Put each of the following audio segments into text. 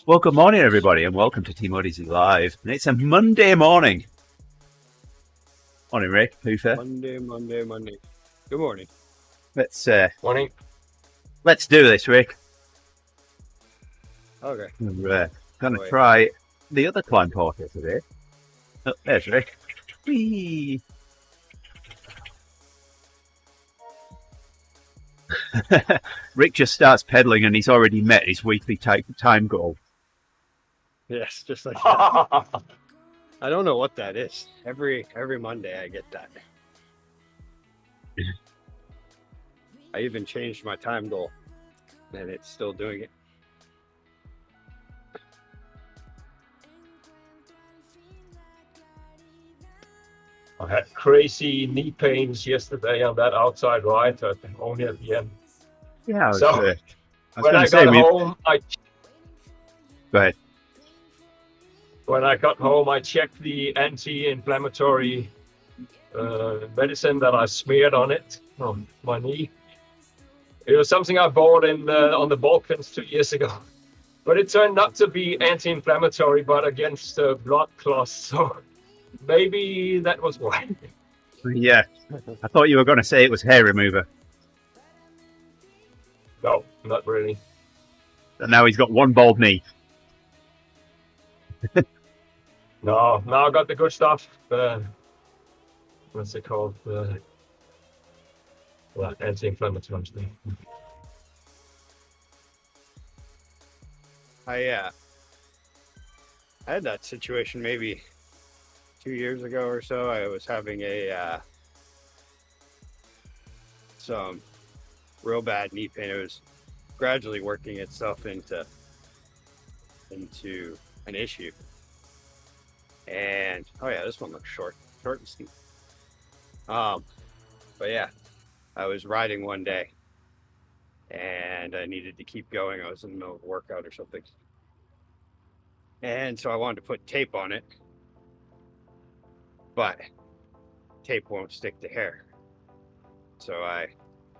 Well, good morning, everybody, and welcome to TeamODZ Live. And it's a Monday morning. Morning, Rick. Poofer. Monday. Good morning. Morning. Let's do this, Rick. Okay. We're going to try the other climb portal today. Oh, there's Rick. Whee! Rick just starts pedaling and he's already met his weekly time goal. Yes, just like that. I don't know what that is. Every Monday I get that. I even changed my time goal, and it's still doing it. I had crazy knee pains yesterday on that outside ride, only at the end. Yeah, So when I got home, Go ahead. When I got home, I checked the anti-inflammatory medicine that I smeared on my knee. It was something I bought on the Balkans 2 years ago, but it turned not to be anti-inflammatory, but against blood clots. So maybe that was why. Yeah, I thought you were going to say it was hair remover. No, not really. And now he's got one bald knee. No, now I got the good stuff. What's it called? Anti-inflammatory stuff. I had that situation maybe 2 years ago or so. I was having some real bad knee pain. It was gradually working itself into an issue. And this one looks short and sweet. But yeah, I was riding one day and I needed to keep going. I was in the middle of a workout or something. And so I wanted to put tape on it, but tape won't stick to hair. So I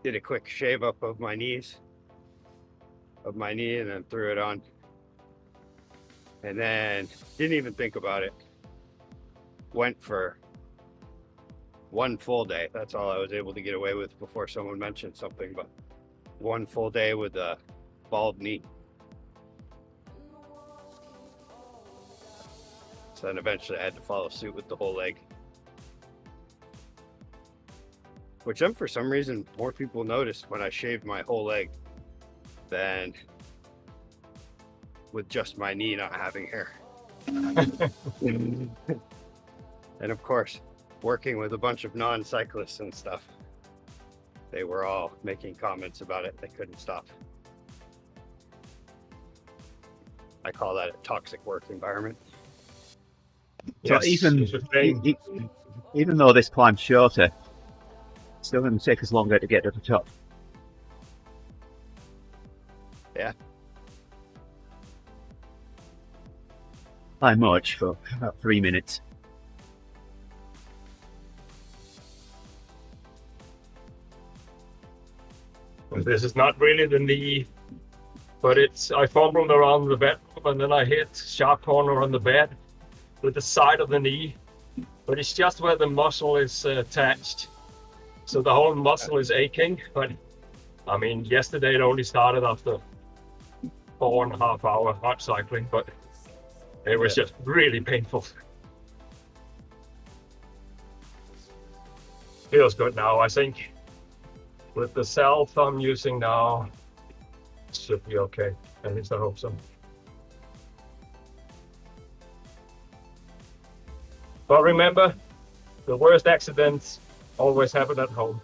did a quick shave up of my knee and then threw it on. And then didn't even think about it. Went for one full day. That's all I was able to get away with before someone mentioned something, but one full day with a bald knee. So then eventually I had to follow suit with the whole leg. Which then for some reason more people noticed when I shaved my whole leg than with just my knee not having hair. And of course, working with a bunch of non-cyclists and stuff, they were all making comments about it. They couldn't stop. I call that a toxic work environment. So even though this climb's shorter, it's still going to take us longer to get to the top. Yeah. By much, for about 3 minutes. This is not really the knee, but I fumbled around the bed and then I hit sharp corner on the bed with the side of the knee, but it's just where the muscle is attached. So the whole muscle is aching, but I mean, yesterday it only started after 4.5 hours hard cycling, but it was just really painful. Feels good now, I think. With the salve I'm using now, it should be okay. At least I hope so. But remember, the worst accidents always happen at home.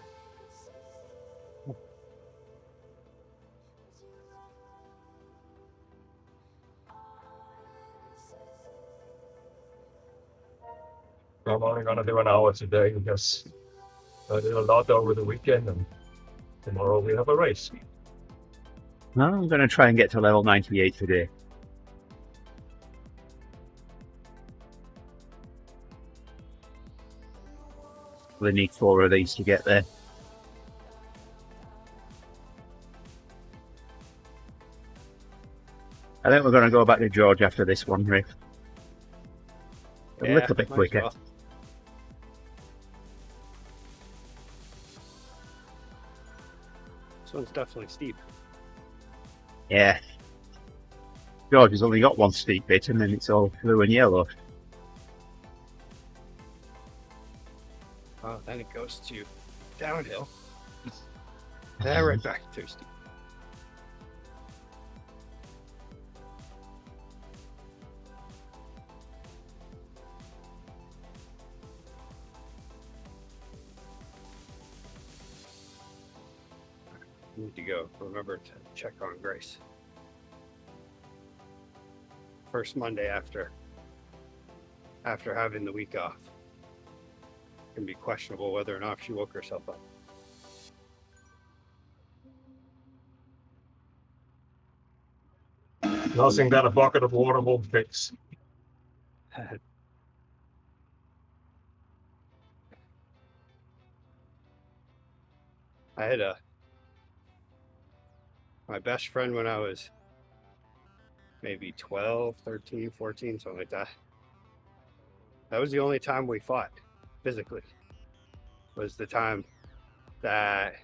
I'm only gonna do an hour today because I did a lot over the weekend and tomorrow we have a race. Well, I'm going to try and get to level 98 today. We need 4 of these to get there. I think we're going to go back to George after this one, Rick. A little bit might as quicker. well. This one's definitely steep. Yeah. George has only got one steep bit and then it's all blue and yellow. Oh, then it goes to downhill. Then right back to steep. Need to go. Remember to check on Grace. First Monday after having the week off. It can be questionable whether or not she woke herself up. Nothing that a bucket of water won't fix. I had my best friend when I was maybe 12, 13, 14, something like that. That was the only time we fought physically. Was the time that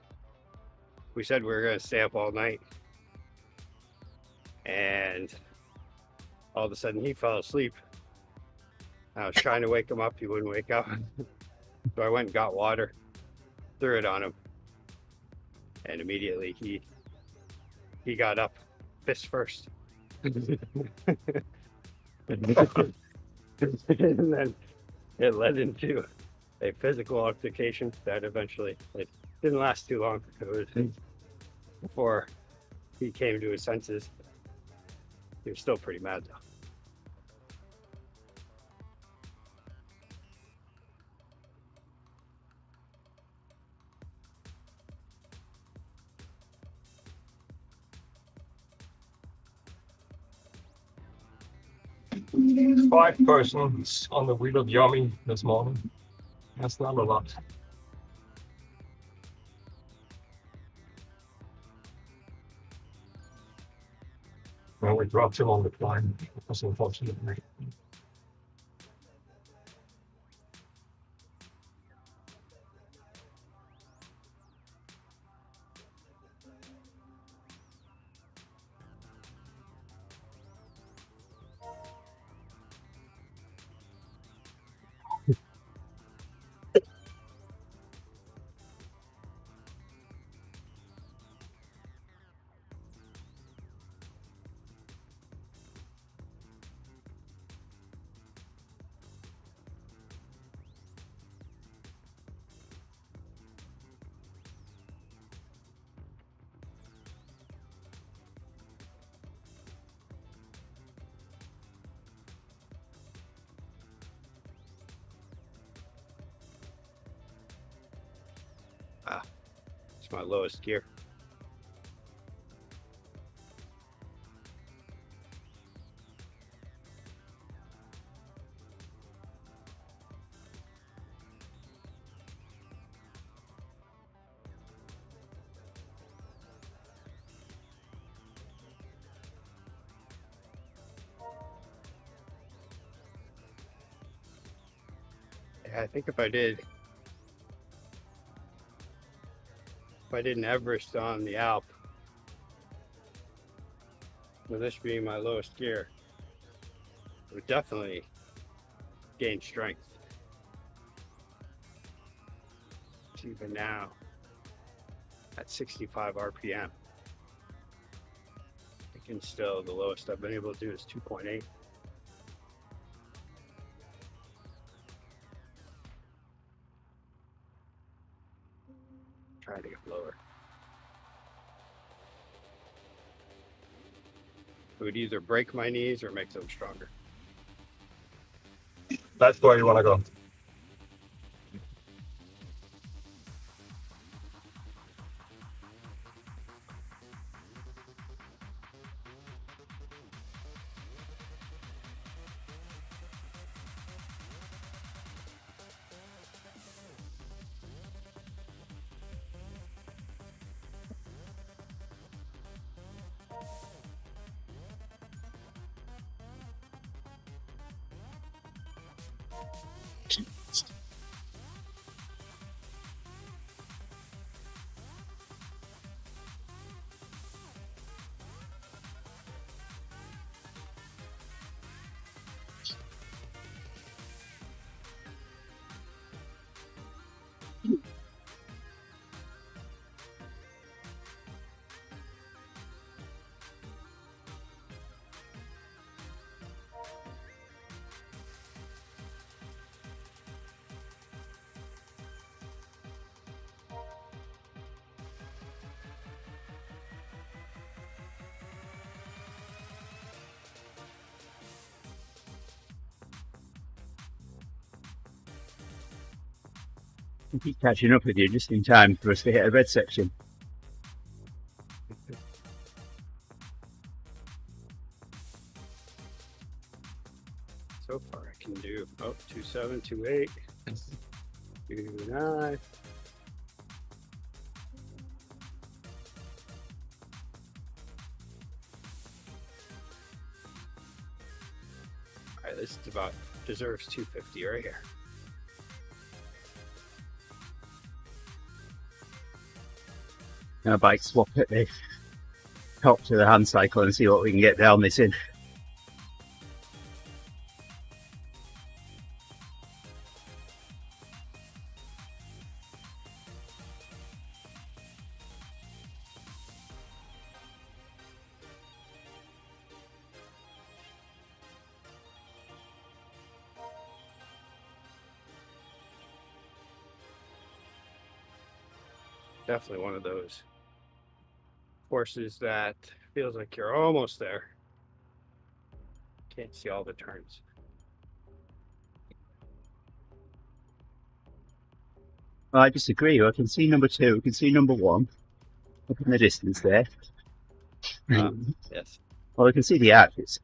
we said we were going to stay up all night. And all of a sudden he fell asleep. I was trying to wake him up. He wouldn't wake up. So I went and got water, threw it on him. And immediately he got up, fist first. And then it led into a physical altercation that eventually, it didn't last too long. It was before he came to his senses. He was still pretty mad though. There's 5 persons on the wheel of Yummy this morning. That's not a lot. Well, we dropped him on the climb. That's unfortunate. It's my lowest gear. Yeah, I think if I did an Everest on the Alp, with this being my lowest gear, it would definitely gain strength. Even now, at 65 RPM, I can still, the lowest I've been able to do is 2.8. Trying to get lower. It would either break my knees or make them stronger. That's where you want to go. I keep catching up with you just in time for us to hit a red section. So far I can do 27, 28, 29. Alright, this is about deserves 250 right here. Now bike swap at the top to the hand cycle and see what we can get down this in. Definitely one of those courses that feels like you're almost there. Can't see all the turns. Well, I disagree. I can see number 2, I can see number 1 up in the distance there. Yes. Well, I can see the arches.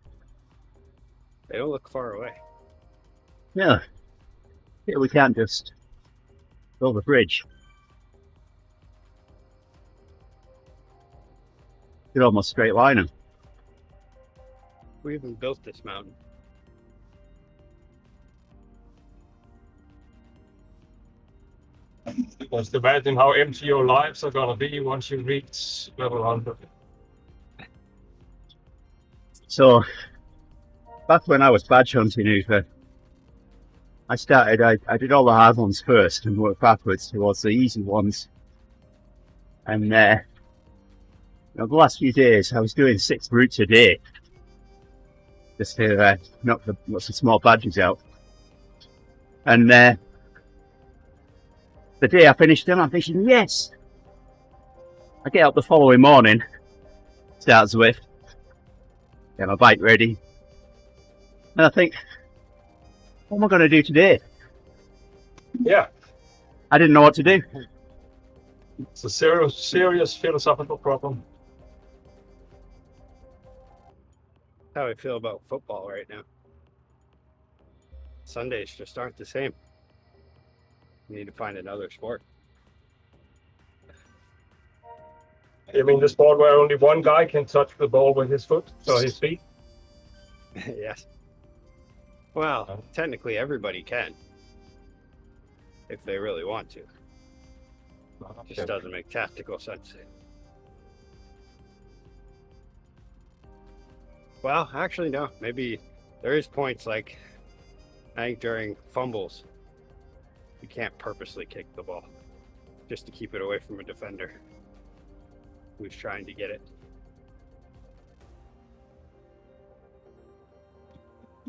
They don't look far away. Yeah. Yeah, we can't just build a bridge. Could almost straight line them. We even built this mountain. Just imagine how empty your lives are gonna be once you reach level 100. So, back when I was badge hunting Uber, I did all the hard ones first and worked backwards towards the easy ones. And the last few days, I was doing 6 routes a day, just to knock lots of small badges out. And the day I finished them, I'm thinking, yes! I get up the following morning, start Zwift, get my bike ready, and I think, what am I going to do today? Yeah, I didn't know what to do. it's a serious philosophical problem. How I feel about football right now. Sundays just aren't the same. You need to find another sport. You mean the sport where only one guy can touch the ball with his foot or his feet? Yes. Well, technically everybody can. If they really want to. Just doesn't make tactical sense. Well, actually, no. Maybe there is points like, I think during fumbles, you can't purposely kick the ball just to keep it away from a defender who's trying to get it.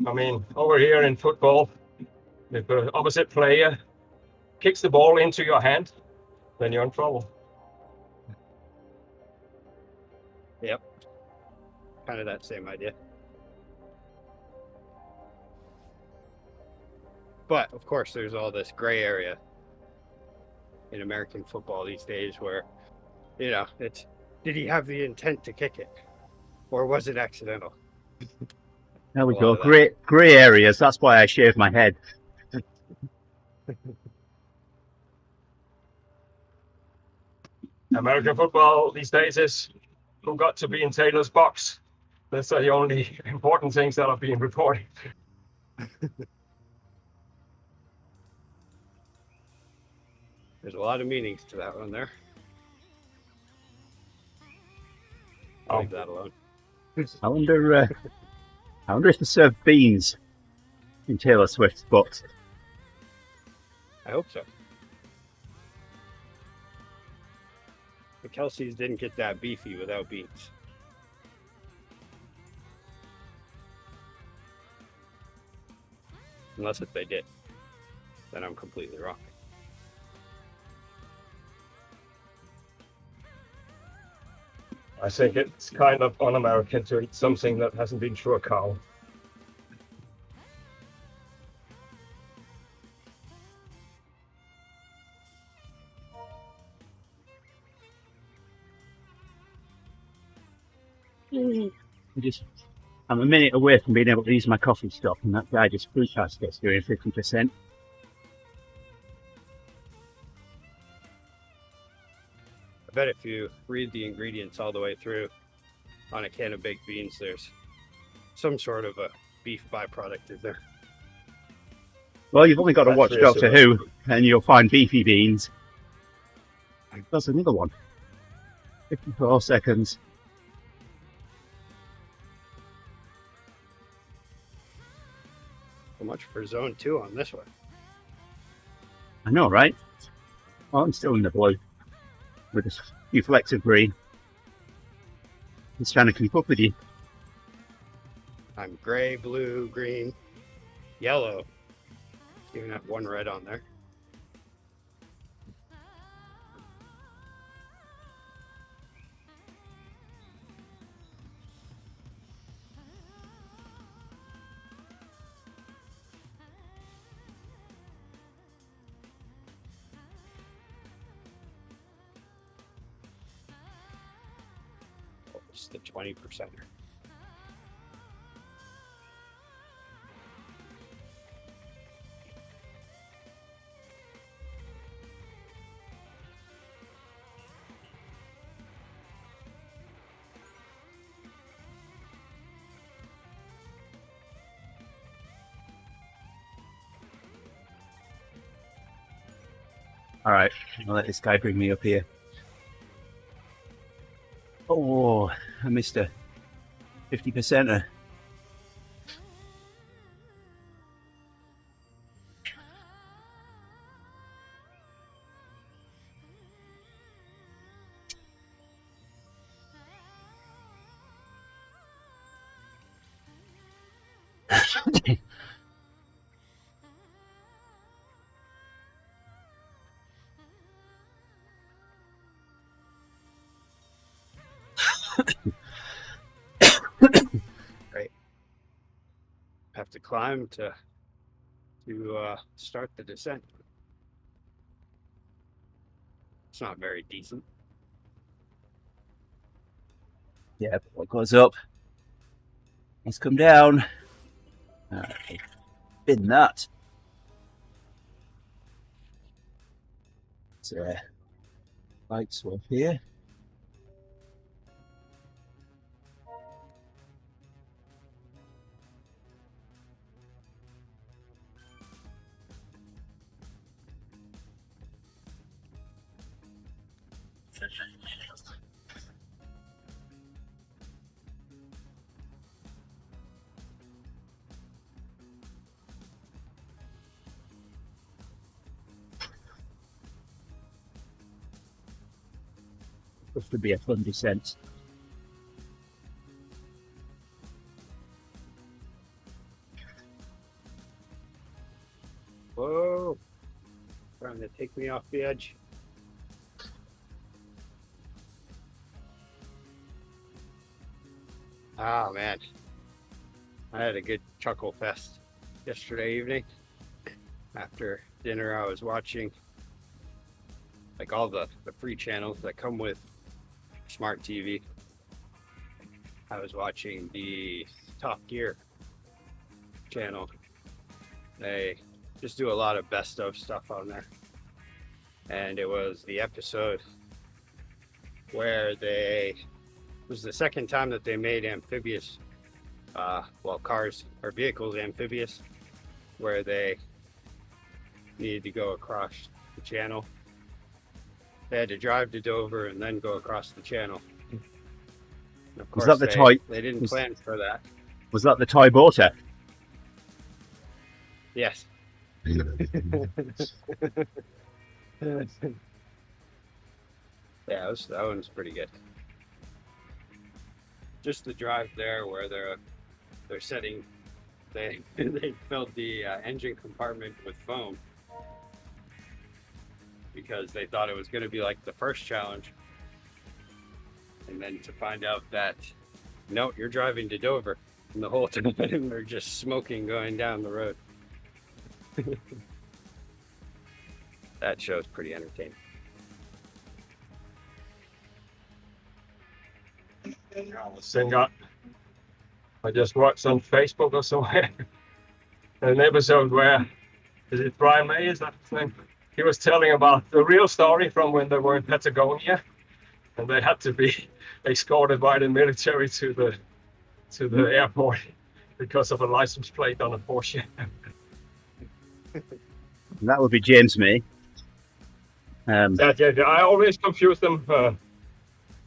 I mean, over here in football, if the opposite player kicks the ball into your hand, then you're in trouble. Yep. Kind of that same idea. But of course, there's all this gray area in American football these days where, it's, did he have the intent to kick it? Or was it accidental? There we go. Grey areas. That's why I shaved my head. American football these days is who got to be in Taylor's box. That's the only important things that are being reported. There's a lot of meanings to that one there. I'll leave that alone. I wonder if they serve beans in Taylor Swift's books. I hope so. The Kelseys didn't get that beefy without beans. Unless if they did, then I'm completely wrong. I think it's kind of un-American to eat something that hasn't been through a cow. I'm a minute away from being able to use my coffee stop, and that guy just fruit baskets doing 50%. I bet if you read the ingredients all the way through on a can of baked beans, there's some sort of a beef byproduct in there. Well, you've only got to That's watch Doctor reassuring. Who, and you'll find beefy beans. That's another one. 54 seconds. So much for zone 2 on this one. I know, right? Oh, I'm still in the blue with a few flecks of green. He's trying to keep up with you. I'm gray, blue, green, yellow. Even have one red on there. Oh, it's the 20%er. All right, I'll let this guy bring me up here. Oh, I missed a 50%er. Right. Have to climb to start the descent. It's not very decent. Yeah, but what goes up must come down. Bin that. It's a light swap here. This would be a fun descent. Whoa. Trying to take me off the edge. Oh man. I had a good chuckle fest yesterday evening. After dinner I was watching like all the free channels that come with smart TV. I was watching the Top Gear channel. They just do a lot of best of stuff on there. And it was the episode where it was the second time that they made amphibious, cars or vehicles amphibious, where they needed to go across the channel They had to drive to Dover and then go across the channel. And of Was course, that the toy? they didn't plan for that. Was that the toy boater? Yes. Yeah, that one's pretty good. Just the drive there where they're setting, they filled the engine compartment with foam because they thought it was going to be like the first challenge, and then to find out that no, you're driving to Dover, and the whole time they're just smoking going down the road. That show's pretty entertaining. I just watched on Facebook or somewhere an episode where, is it Brian May, is that his name? He was telling about the real story from when they were in Patagonia and they had to be escorted by the military to the airport because of a license plate on a Porsche. That would be James May. Yeah, I always confuse them.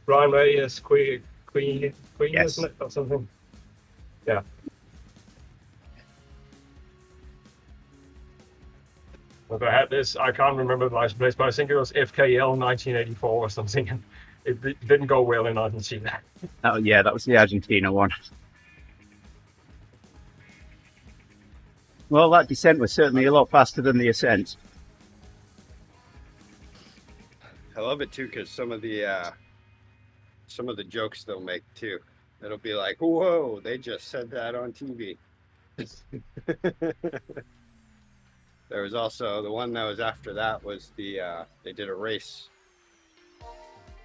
Brian May is Queen, Yes. isn't it, or something? Yeah. But I had this, I can't remember the license plate, but I think it was FKL 1984 or something. It didn't go well in Argentina. Oh, yeah, that was the Argentina one. Well, that descent was certainly a lot faster than the ascent. I love it too because some of the jokes they'll make too. It'll be like, "Whoa, they just said that on TV." There was also the one that was after that was they did a race.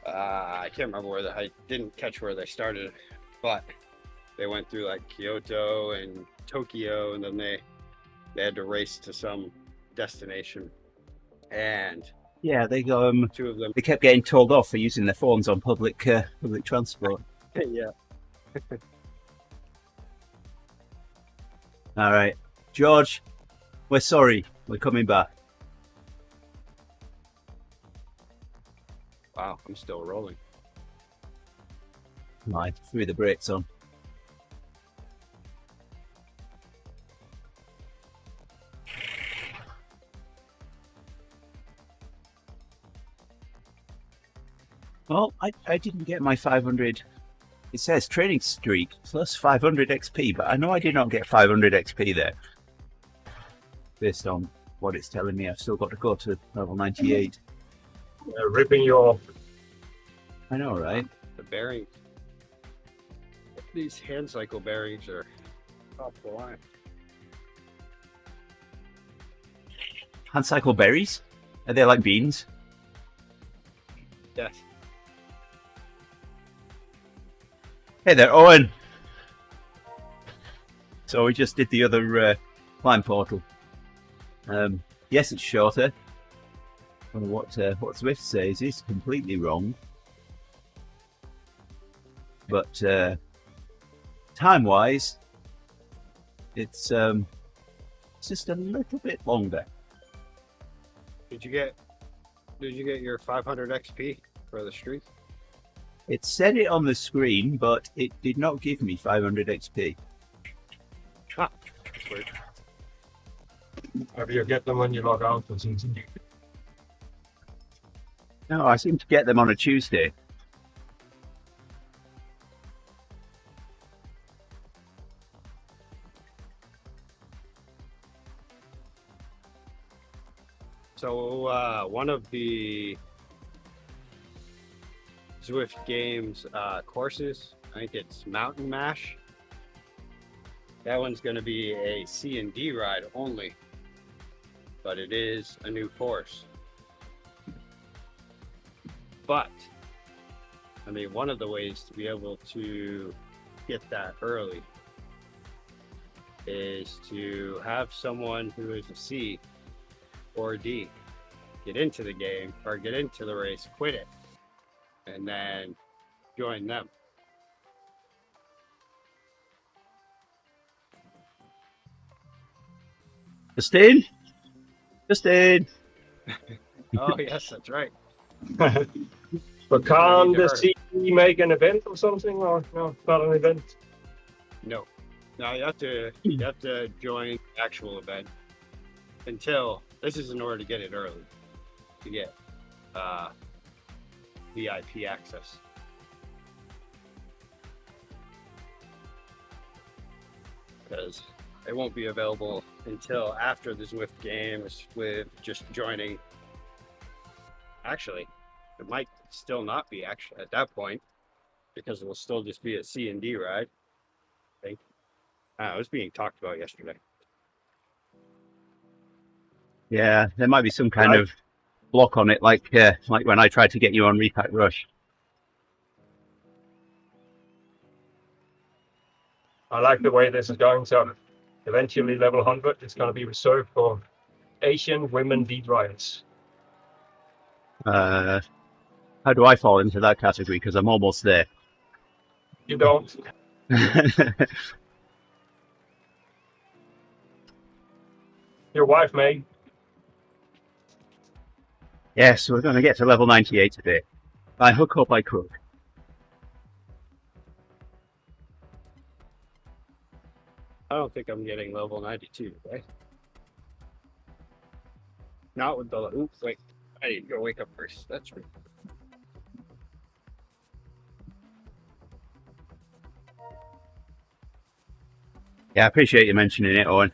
I can't remember I didn't catch where they started, but they went through like Kyoto and Tokyo, and then they had to race to some destination, and Yeah, they got two of them. They kept getting told off for using their phones on public transport. Yeah. All right, George, we're sorry. We're coming back. Wow, I'm still rolling. I threw the brakes on. Well, I didn't get my 500. It says training streak plus 500 XP, but I know I did not get 500 XP there. Based on what it's telling me, I've still got to go to level 98. Ripping you off. I know, right? The bearing. These hand cycle bearings are top of the line. Hand cycle berries? Are they like beans? Yes. Hey there, Owen. So we just did the other climb portal. Yes, it's shorter. I don't know what Swift says is completely wrong. But time-wise, it's just a little bit longer. Did you get your 500 XP for the streak? It said it on the screen, but it did not give me 500 XP. Ah, that's weird. Maybe you get them when you log out or something. No, I seem to get them on a Tuesday. So one of the Zwift Games courses, I think it's Mountain Mash. That one's going to be a C and D ride only, but it is a new course. But I mean, one of the ways to be able to get that early is to have someone who is a C or a D get into the game or get into the race, quit it, and then join them. Justine? Justine! Oh yes, that's right. But can't to the hurry. CE make an event or something, or no, not an event? No, you have to join the actual event until this is in order to get it early, to get VIP access. Because it won't be available until after the Zwift games with just joining. Actually, it might still not be actually at that point because it will still just be a C&D ride. I think. It was being talked about yesterday. Yeah, there might be some kind of block on it, like when I tried to get you on Repack Rush. I like the way this is going. So eventually level 100 is going to be reserved for Asian women lead riders. How do I fall into that category? Because I'm almost there. You don't. Your wife may. Yes, we're going to get to level 98 today. By hook or by crook. I don't think I'm getting level 92 today. Not with the. Oops, wait. I need to go wake up first. That's right. Yeah, I appreciate you mentioning it, Owen.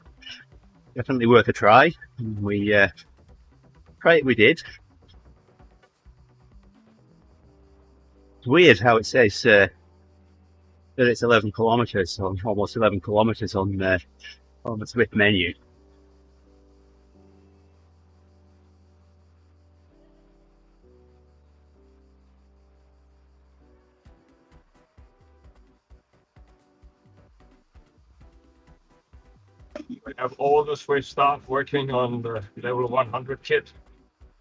Definitely worth a try. We did. It's weird how it says that it's 11 kilometers, so almost 11 kilometers on the Zwift menu. We have all the Swift staff working on the level 100 kit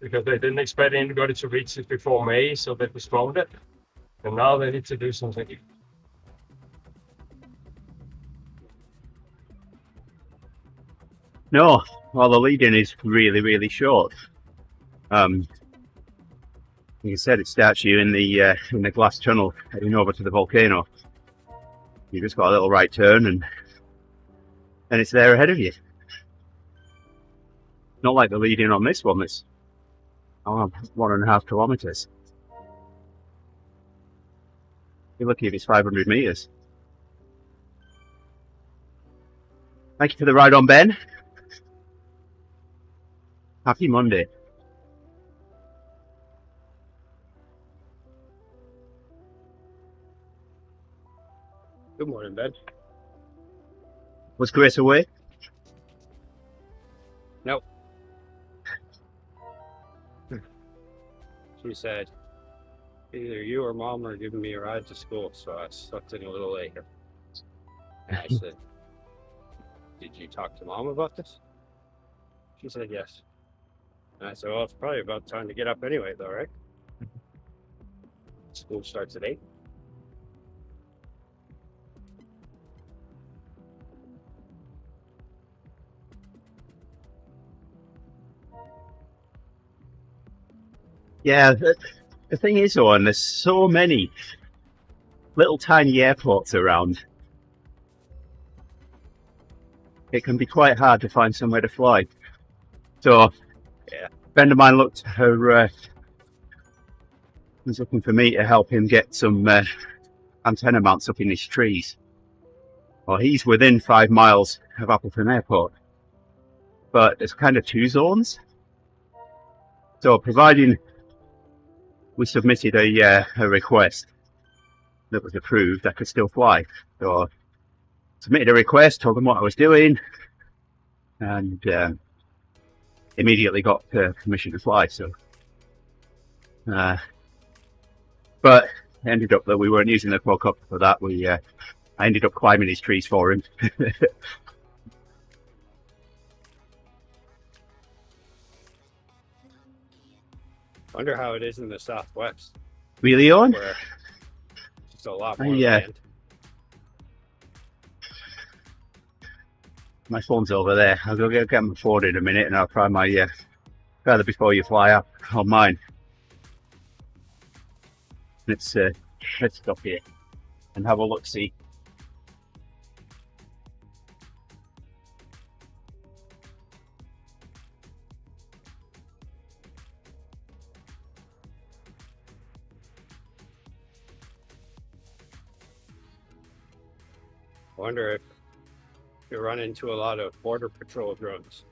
because they didn't expect anybody to reach it before May, so they postponed it. And now they need to do something. No, well, the lead-in is really, really short. Like I said, it starts you in the glass tunnel heading over to the volcano. You just got a little right turn and it's there ahead of you. Not like the lead-in on this one that's 1.5 kilometers. You're lucky if it's 500 meters. Thank you for the ride on, Ben. Happy Monday. Good morning, Ben. Was Grace away? Nope. She said, either you or Mom are giving me a ride to school, so I slept in a little later. And I said, did you talk to Mom about this? She said, yes. And I said, well, it's probably about time to get up anyway, though, right? School starts at 8. Yeah, the thing is, Owen, there's so many little tiny airports around. It can be quite hard to find somewhere to fly. So, yeah, a friend of mine looked at her, was looking for me to help him get some antenna mounts up in his trees. Well, he's within 5 miles of Appleton Airport, but there's kind of 2 zones. So, providing we submitted a request that was approved, I could still fly. So, submitted a request, told them what I was doing, and immediately got permission to fly. So, but it ended up that we weren't using the quadcopter for that. I ended up climbing his trees for him. Wonder how it is in the Southwest. Really, Owen? Where it's just a lot more Yeah. land. My phone's over there. I'll go get my phone in a minute, and I'll try my further before you fly up on mine. Let's stop here and have a look. See. I wonder if you run into a lot of border patrol drones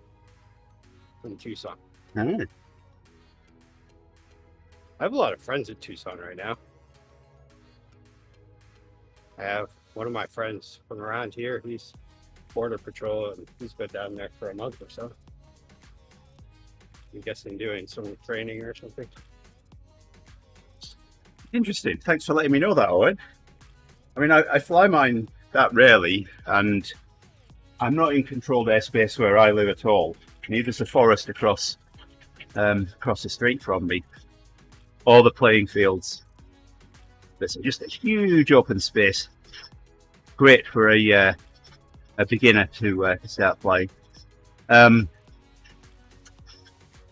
in Tucson. Ah, I have a lot of friends in Tucson right now. I have one of my friends from around here. He's border patrol and he's been down there for a month or so. I'm guessing doing some training or something. interesting. Thanks for letting me know that, Owen. I mean, I fly mine that rarely, and I'm not in controlled airspace where I live at all. Neither is the forest across the street from me, or the playing fields. There's just a huge open space. Great for a beginner to start flying.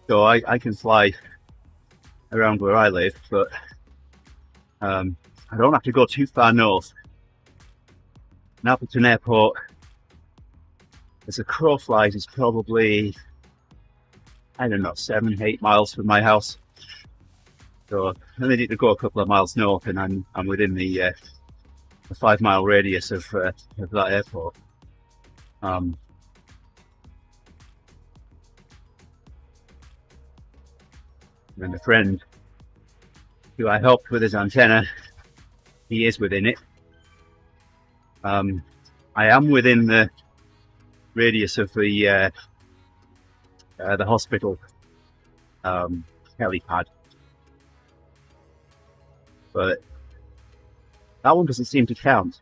So I can fly around where I live, but I don't have to go too far north. In Appleton Airport, as a crow flies, is probably, I don't know, 7-8 miles from my house. So I only need to go a couple of miles north, and I'm within the 5-mile radius of that airport. And a friend who I helped with his antenna, he is within it. I am within the radius of the hospital helipad, but that one doesn't seem to count.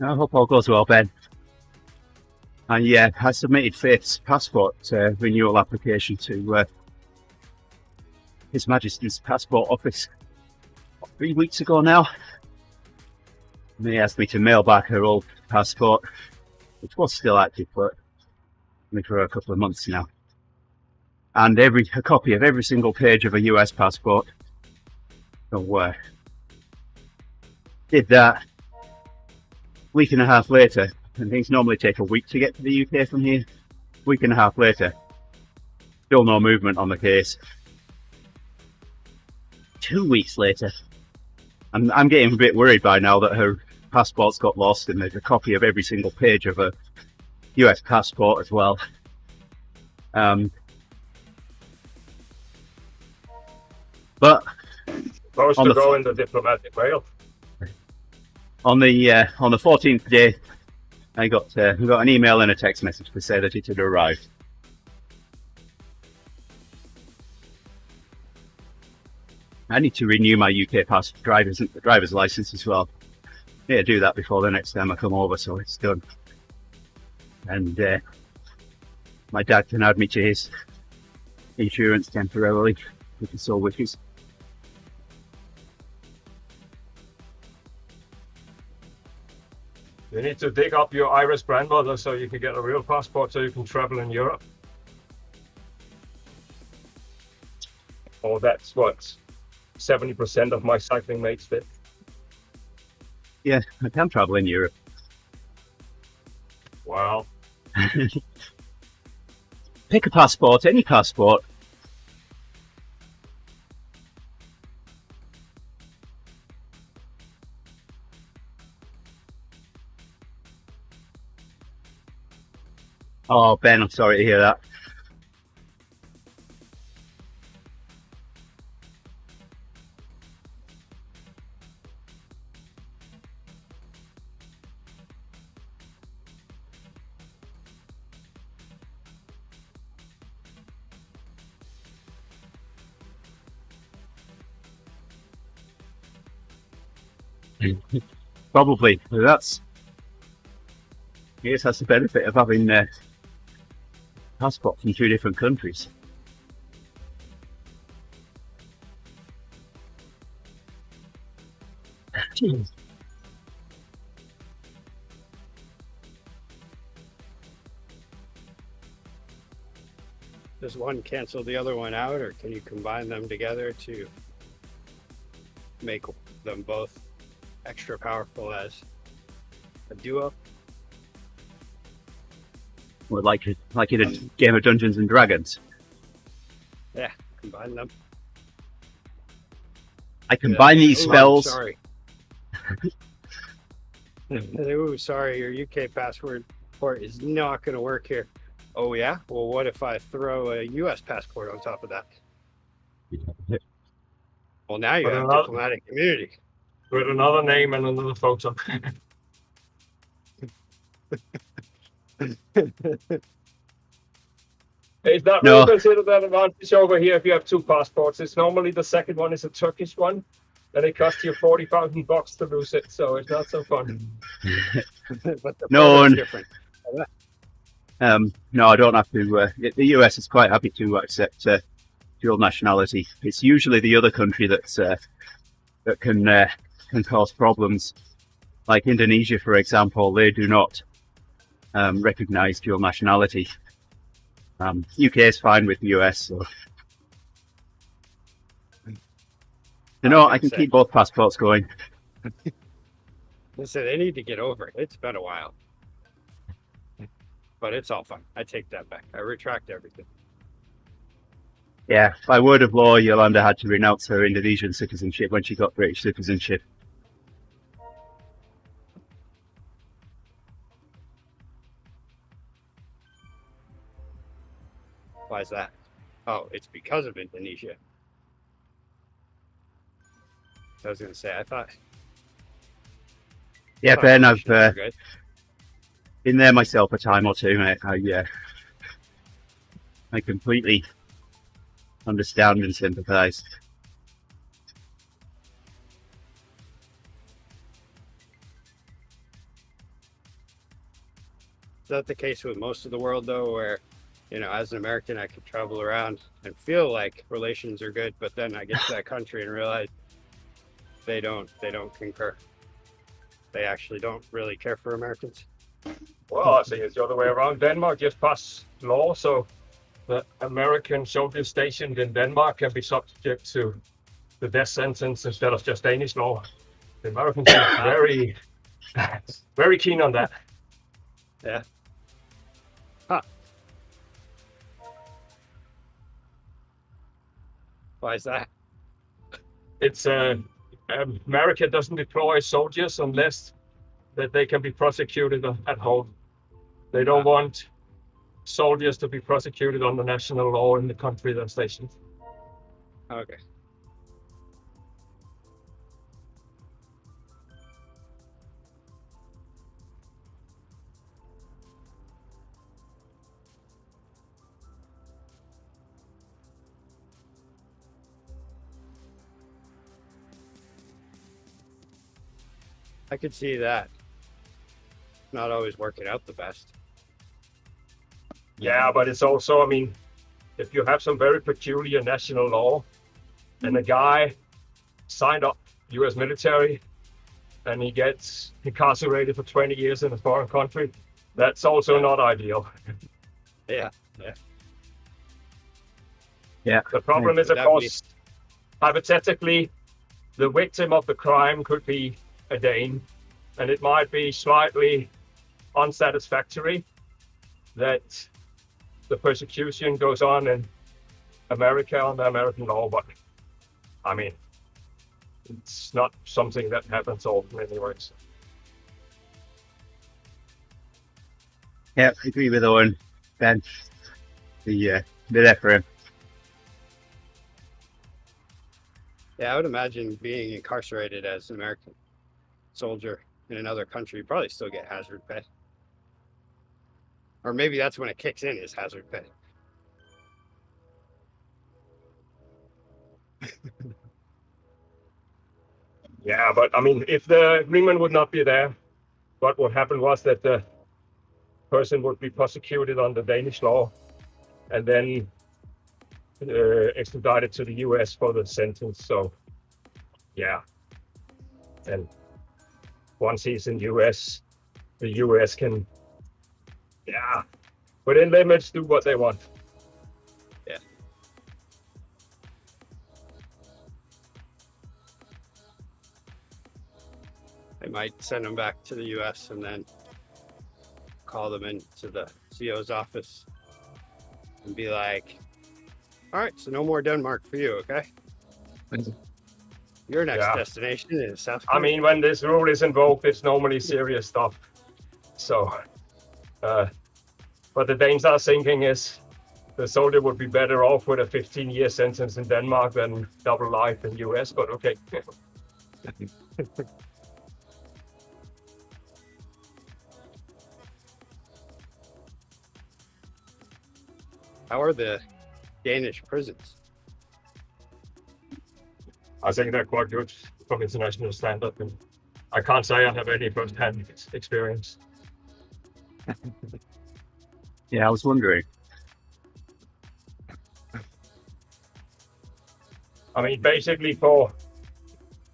I hope all goes well, Ben. And yeah, I submitted Faith's passport renewal application to His Majesty's Passport Office 3 weeks ago now. And they asked me to mail back her old passport, which was still active, but only for a couple of months now. And a copy of every single page of a US passport. So did that. Week and a half later, and things normally take a week to get to the UK from here. Week and a half later, still no movement on the case. 2 weeks later, I'm getting a bit worried by now that her passport's got lost, and there's a copy of every single page of a US passport as well. But Supposed to go in the diplomatic mail. On the 14th day, we got an email and a text message to say that it had arrived. I need to renew my UK driver's license as well. I need to do that before the next time I come over, so it's done. And my dad can add me to his insurance temporarily, if he so wishes. You need to dig up your Irish grandmother so you can get a real passport so you can travel in Europe. Or that's what 70% of my cycling mates did. Yeah, I can travel in Europe. Wow. Pick a passport, any passport. Oh, Ben, I'm sorry to hear that. Probably. That's the benefit of having passport from 2 different countries. Does one cancel the other one out, or can you combine them together to make them both extra powerful as a duo? Or like in a game of Dungeons and Dragons. Yeah, combine them. I combine these spells. Sorry. Ooh, sorry, your UK passport is not going to work here. Oh yeah? Well, what if I throw a US passport on top of that? Well, now you have diplomatic immunity. With another name and another photo. It's not really considered an advantage over here if you have two passports. It's normally the second one is a Turkish one, and it costs you $40,000 to lose it, so it's not so fun. But the photo's different. No, I don't have to. The US is quite happy to accept dual nationality. It's usually the other country that can cause problems. Like Indonesia, for example, they do not recognize dual nationality. UK is fine with the US, so I can keep both passports going. Listen, they need to get over it. It's been a while. But it's all fun. I take that back. I retract everything. Yeah, by word of law, Yolanda had to renounce her Indonesian citizenship when she got British citizenship. Why is that? Oh, it's because of Indonesia. I was going to say, I thought... Yeah, Ben, I've been there myself a time or two. I completely understand and sympathise. Is that the case with most of the world, though, where, as an American, I could travel around and feel like relations are good, but then I get to that country and realize they don't concur. They actually don't really care for Americans. Well, I think it's the other way around. Denmark just passed law, so the American soldiers stationed in Denmark can be subject to the death sentence instead of just Danish law. The Americans are very, very keen on that. Yeah. Huh. Why is that? It's America doesn't deploy soldiers unless that they can be prosecuted at home. They don't want soldiers to be prosecuted under national law in the country they're stationed. Okay. I could see that. Not always working out the best. Yeah, but it's also, if you have some very peculiar national law and a guy signed up US military and he gets incarcerated for 20 years in a foreign country, that's also not ideal. Yeah. The problem is, of course, hypothetically, the victim of the crime could be a Dane, and it might be slightly unsatisfactory that the persecution goes on in America under American law, but it's not something that happens often anyways. Yeah, I agree with Owen. Ben, be there for him. Yeah, I would imagine being incarcerated as an American soldier in another country, you probably still get hazard pay. Or maybe that's when it kicks in, is hazard pay. Yeah, but if the agreement would not be there, what would happen was that the person would be prosecuted under Danish law and then extradited to the US for the sentence. So, yeah. And once he's in US, the US can, within limits, do what they want. Yeah. They might send him back to the US and then call them into the CO's office and be like, all right, so no more Denmark for you, okay? Your next destination is South Korea. I mean, when this rule is invoked, it's normally serious stuff. So, but the Danes are thinking is the soldier would be better off with a 15-year sentence in Denmark than double life in US, but okay. How are the Danish prisons? I think they're quite good from international standard. And I can't say I have any first-hand experience. Yeah, I was wondering. I mean, basically for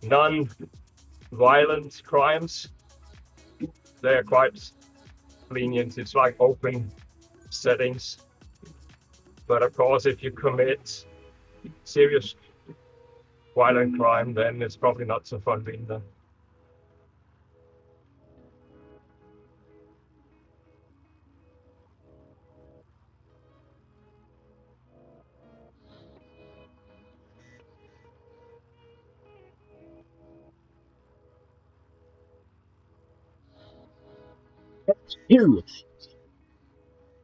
non-violent crimes, they're quite lenient. It's like open settings. But of course, if you commit serious violent crime, then it's probably not so fun being there. Huge.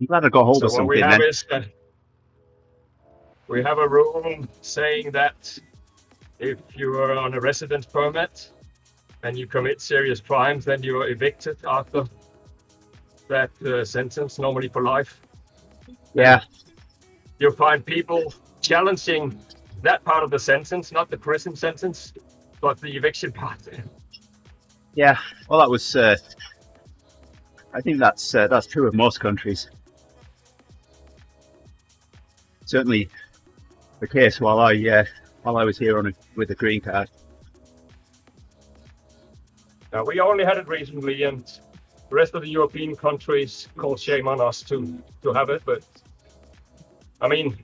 I'm glad I got hold of So what something we have then. is we have a rule saying that if you are on a residence permit and you commit serious crimes, then you are evicted after that sentence, normally for life. Yeah. You'll find people challenging that part of the sentence, not the prison sentence, but the eviction part. Yeah. Well, that was. I think that's true of most countries. Certainly, the case while I was here with a green card. Now, we only had it recently, and the rest of the European countries call shame on us to have it. But I mean,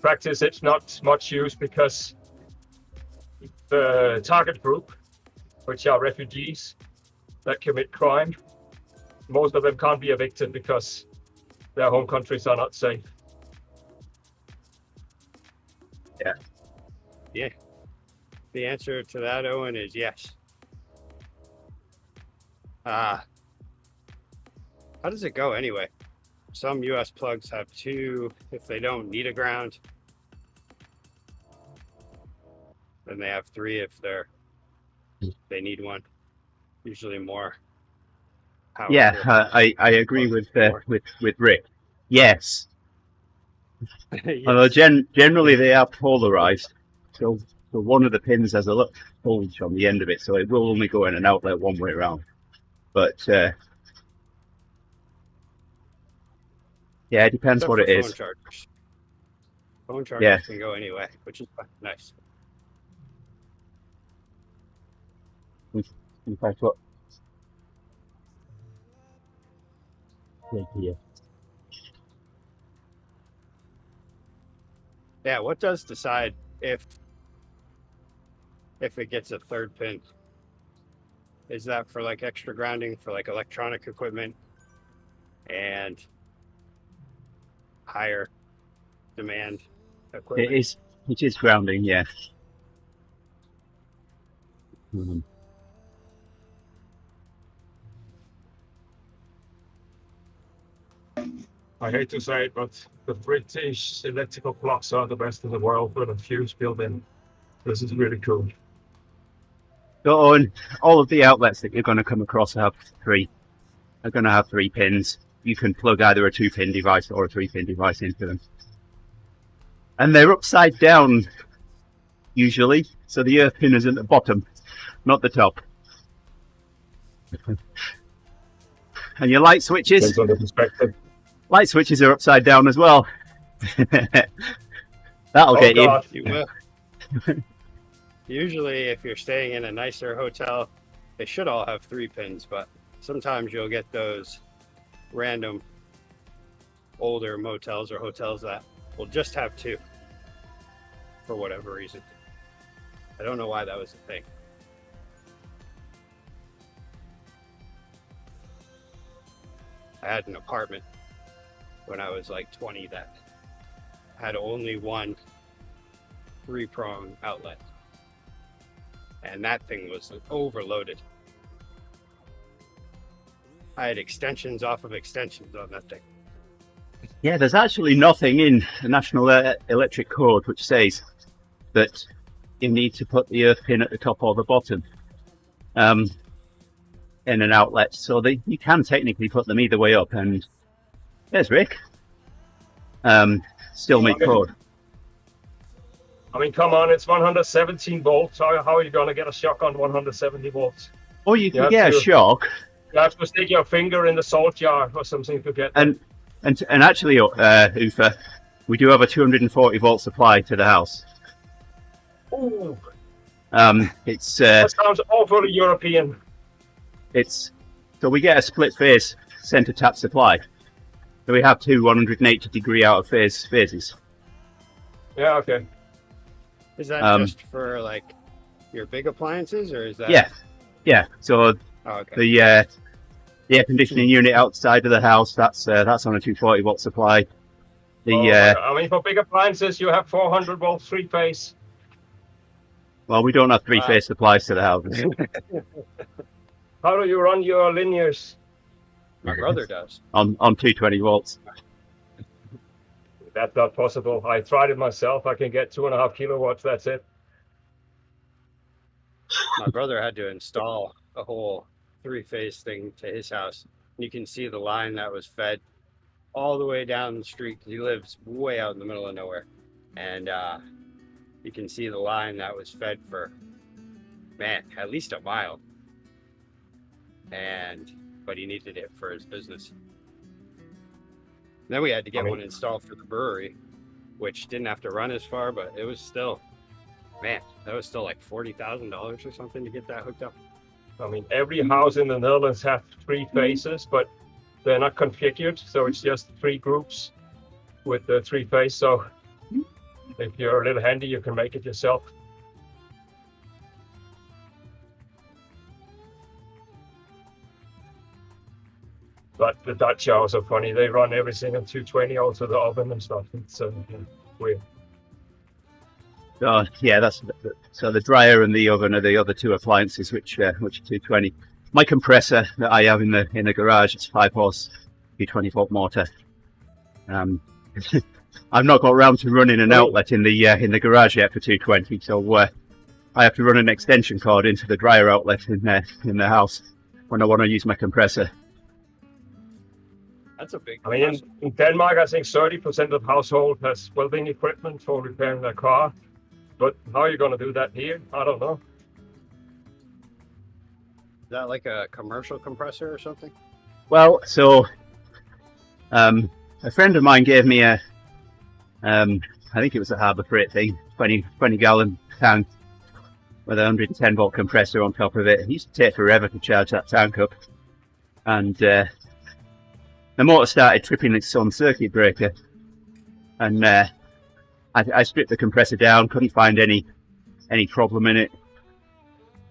practice it's not much use because the target group, which are refugees that commit crime, most of them can't be evicted because their home countries are not safe. Yeah. The answer to that, Owen, is yes. How does it go anyway? Some US plugs have 2 if they don't need a ground. Then they have 3 if they need one. Usually more. Yeah, I agree with Rick. Yes. Yes. Although generally they are polarized. So one of the pins has a little bulge on the end of it, so it will only go in an outlet one way around. But yeah, it depends Except what it for is. Phone chargers can go anyway, which is nice. In fact, what? Right here. Yeah, what does decide if it gets a third pin? Is that for like extra grounding for like electronic equipment and higher demand equipment? It is grounding, yeah. I hate to say it, but the British electrical clocks are the best in the world with a fuse built in. This is really cool. So on all of the outlets that you're going to come across are going to have 3 pins. You can plug either a 2-pin device or a 3-pin device into them. And they're upside down, usually. So the earth pin is at the bottom, not the top. And your light switches... Depends on the perspective. Light switches are upside down as well. That'll get God. You will. Usually, if you're staying in a nicer hotel, they should all have 3 pins, but sometimes you'll get those random older motels or hotels that will just have 2 for whatever reason. I don't know why that was a thing. I had an apartment when I was like 20 that had only one 3-prong outlet. And that thing was overloaded. I had extensions off of extensions on that thing. Yeah, there's actually nothing in the National Electric Code which says that you need to put the earth pin at the top or the bottom in an outlet, so you can technically put them either way up. And there's Rick. Still meet code. I mean, come on, it's 117 volts. How are you going to get a shock on 170 volts? Or you can get a shock. You have to stick your finger in the salt jar or something to get. And actually, Ufa, we do have a 240 volt supply to the house. Ooh. It's that sounds awfully European. So we get a split phase center tap supply. So we have 2 180 degree out of phase phases. Yeah, okay. Is that just for like your big appliances, or is that? Yeah. So okay. the air conditioning unit outside of the house, that's on a 240 volt supply. I mean, for big appliances, you have 400 volt 3-phase. Well, we don't have 3-phase supplies to the house. How do you run your linears? My brother does. On 220 volts. That's not possible. I tried it myself. I can get 2.5 kilowatts. That's it. My brother had to install a whole 3-phase thing to his house. You can see the line that was fed all the way down the street, because he lives way out in the middle of nowhere. And you can see the line that was fed for, man, at least a mile. But he needed it for his business. Then we had to get one installed for the brewery, which didn't have to run as far, but it was still, man, that was still like $40,000 or something to get that hooked up. I mean, every house in the Netherlands has 3 phases, but they're not configured, so it's just 3 groups with the 3-phase. So if you're a little handy, you can make it yourself. But the Dutch are also funny. They run everything on 220, also the oven and stuff. It's weird. Yeah, so the dryer and the oven are the other 2 appliances which are 220. My compressor that I have in the garage, it's 5-horse 220 volt motor. I've not got around to running an outlet in the garage yet for 220, so I have to run an extension cord into the dryer outlet in the house when I want to use my compressor. That's a big. I mean, in Denmark, I think 30% of household has welding equipment for repairing their car. But how are you going to do that here? I don't know. Is that like a commercial compressor or something? Well, so a friend of mine gave me I think it was a Harbour Freight thing, 20 gallon tank with a 110 volt compressor on top of it. It used to take forever to charge that tank up. And the motor started tripping its own circuit breaker, and I stripped the compressor down, couldn't find any problem in it.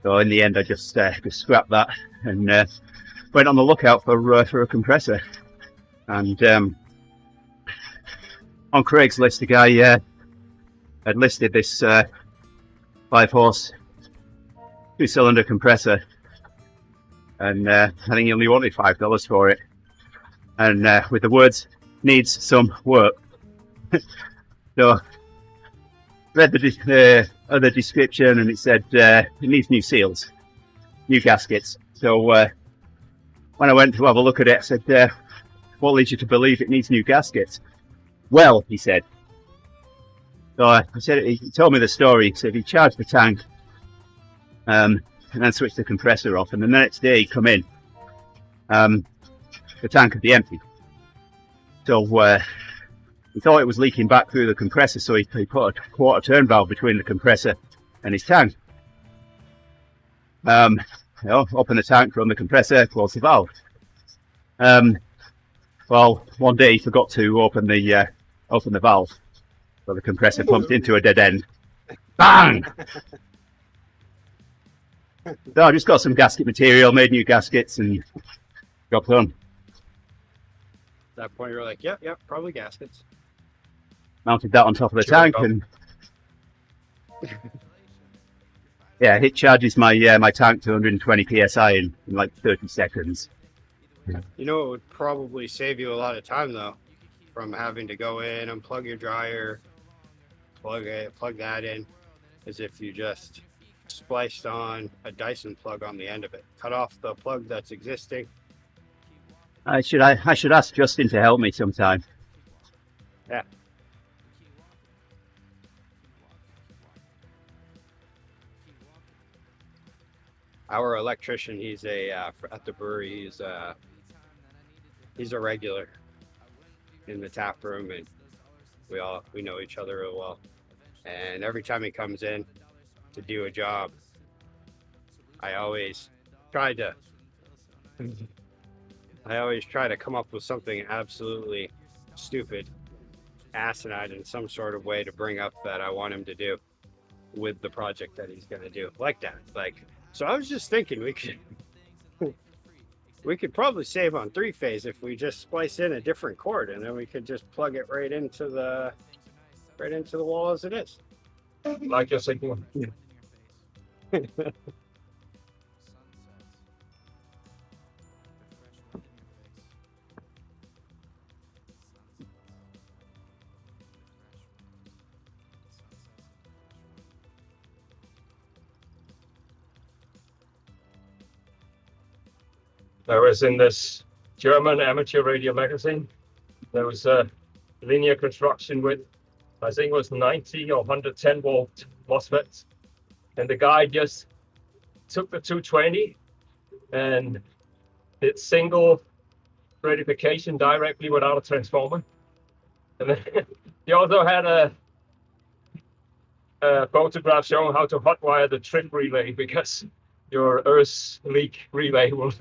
So in the end, I just scrapped that and went on the lookout for a compressor. And on Craigslist, the guy had listed this 5-horse 2-cylinder compressor, and I think he only wanted $5 for it. And with the words "needs some work," so read the other description, and it said it needs new seals, new gaskets. So when I went to have a look at it, I said, "What leads you to believe it needs new gaskets?" Well, he said. So I said, he told me the story. He said he charged the tank, and then switched the compressor off, and the next day he come in. The tank would be empty. So he thought it was leaking back through the compressor, so he put a quarter turn valve between the compressor and his tank. Open the tank, run the compressor, close the valve. Well, one day he forgot to open the valve, so the compressor pumped into a dead end. Bang! So I just got some gasket material, made new gaskets, and got done. At that point, you were like, yep, probably gaskets. Mounted that on top of the Sure, tank, Bob. and yeah, it charges my my tank to 120 psi in like 30 seconds. You know, it would probably save you a lot of time though, from having to go in, unplug your dryer, plug that in, as if you just spliced on a Dyson plug on the end of it. Cut off the plug that's existing. I should ask Justin to help me sometime. Yeah. Our electrician, he's at the brewery. He's a regular in the tap room, and we know each other real well. And every time he comes in to do a job, I always try to come up with something absolutely stupid, asinine in some sort of way to bring up that I want him to do with the project that he's going to do. Like that. So I was just thinking we could probably save on 3-phase if we just splice in a different cord, and then we could just plug it right into the wall as it is. Like you're saying. There was in this German amateur radio magazine, there was a linear construction with, I think it was 90 or 110 volt MOSFETs. And the guy just took the 220 and did single ratification directly without a transformer. And then he also had a photograph showing how to hotwire the trip relay, because your earth leak relay will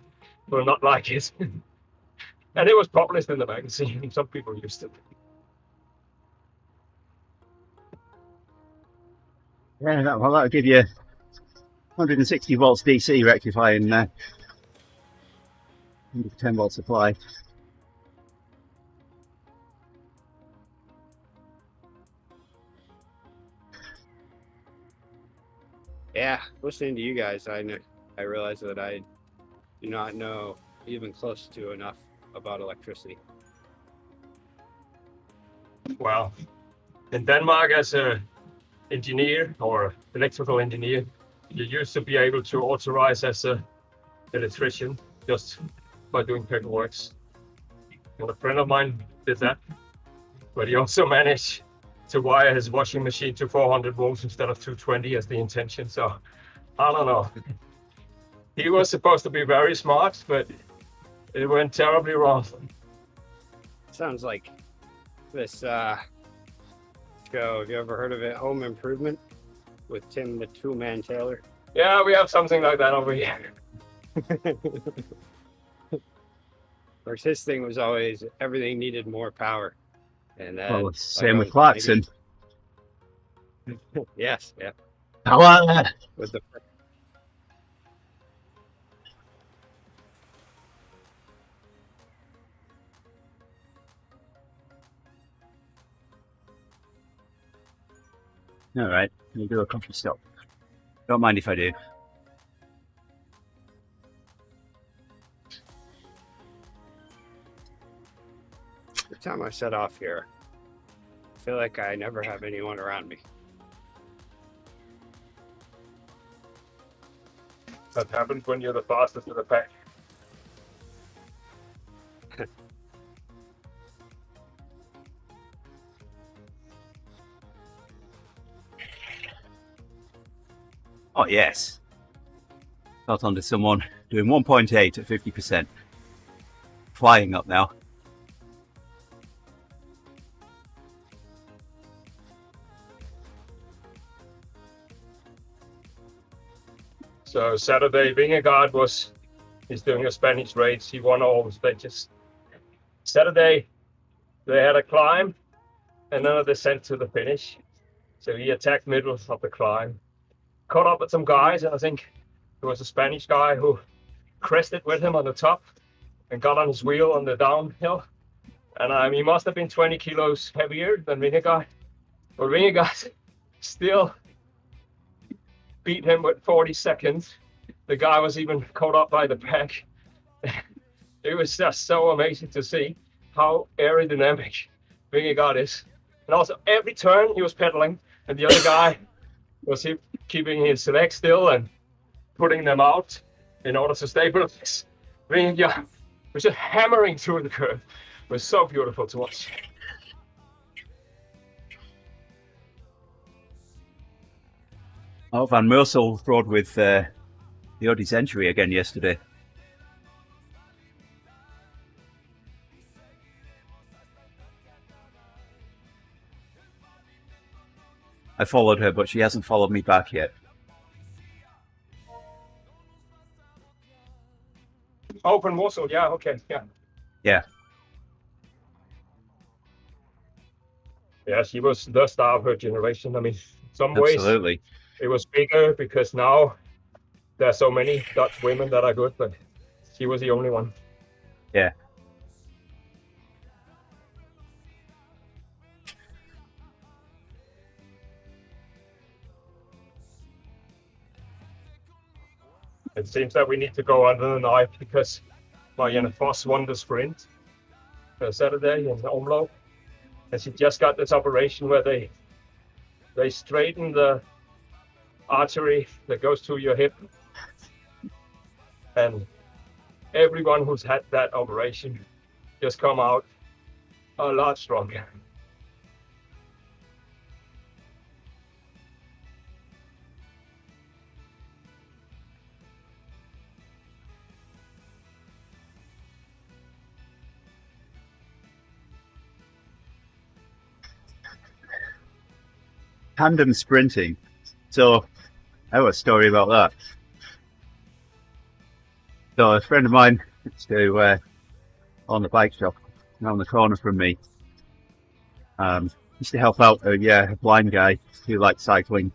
not like it. And it was published in the magazine. Some people used it. Yeah, that'll give you 160 volts DC rectifying 110 volt supply. Yeah, listening to you guys, I realized that I do not know even close to enough about electricity. Well, in Denmark, as an engineer or electrical engineer, you used to be able to authorize as an electrician just by doing paperwork. And a friend of mine did that, but he also managed to wire his washing machine to 400 volts instead of 220 as the intention. So I don't know. He was supposed to be very smart, but it went terribly wrong. Sounds like this show. Have you ever heard of it, Home Improvement, with Tim the Two-Man Taylor? Yeah, we have something like that over here. Of course, his thing was always everything needed more power. And then, Well, same with Clarkson. Yes, yeah. Power! With the All right, we'll do a coffee stop. Don't mind if I do. the time I set off here, I feel like I never have anyone around me. That happens when you're the fastest in the pack. Oh yes. Felt onto someone doing 1.8 at 50%. Flying up now. So Saturday, Vingegaard he's doing a Spanish race. He won all the stages. Saturday, they had a climb and then a descent to the finish. So he attacked middle of the climb, caught up with some guys, and I think there was a Spanish guy who crested with him on the top and got on his wheel on the downhill. And he must have been 20 kilos heavier than Vingegaard. But Vingegaard still beat him with 40 seconds. The guy was even caught up by the pack. It was just so amazing to see how aerodynamic Vingegaard is. And also every turn he was pedaling, and the other guy was keeping his legs still and putting them out in order to stabilize. Vingegaard was just hammering through the curve. It was so beautiful to watch. Oh, Van Mersel rode with the Oddie Century again yesterday. I followed her, but she hasn't followed me back yet. Open Warsaw, yeah, okay, yeah. Yeah. Yeah, she was the star of her generation. I mean, in some Absolutely. ways it was bigger because now there are so many Dutch women that are good, but she was the only one. Yeah. It seems that we need to go under the knife because Marianne Vos won the sprint Saturday in Omloop. And she just got this operation where they straighten the artery that goes to your hip. And everyone who's had that operation just come out a lot stronger. Tandem sprinting. So I have a story about that. So a friend of mine used to on the bike shop around the corner from me. Used to help out a blind guy who liked cycling.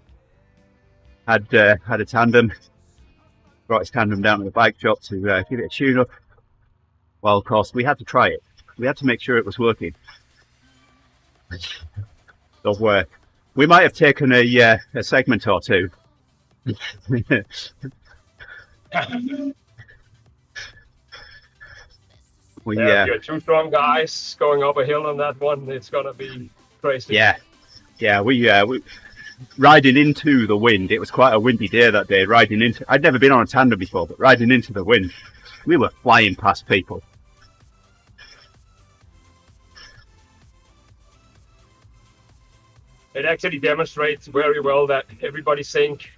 Had a tandem. Brought his tandem down to the bike shop to give it a tune up. Well, of course, we had to try it. We had to make sure it was working. So we might have taken a segment or two. If you're two strong guys going up a hill on that one, it's gonna be crazy. Yeah. We riding into the wind. It was quite a windy day that day. I'd never been on a tandem before, but riding into the wind, we were flying past people. It actually demonstrates very well that everybody think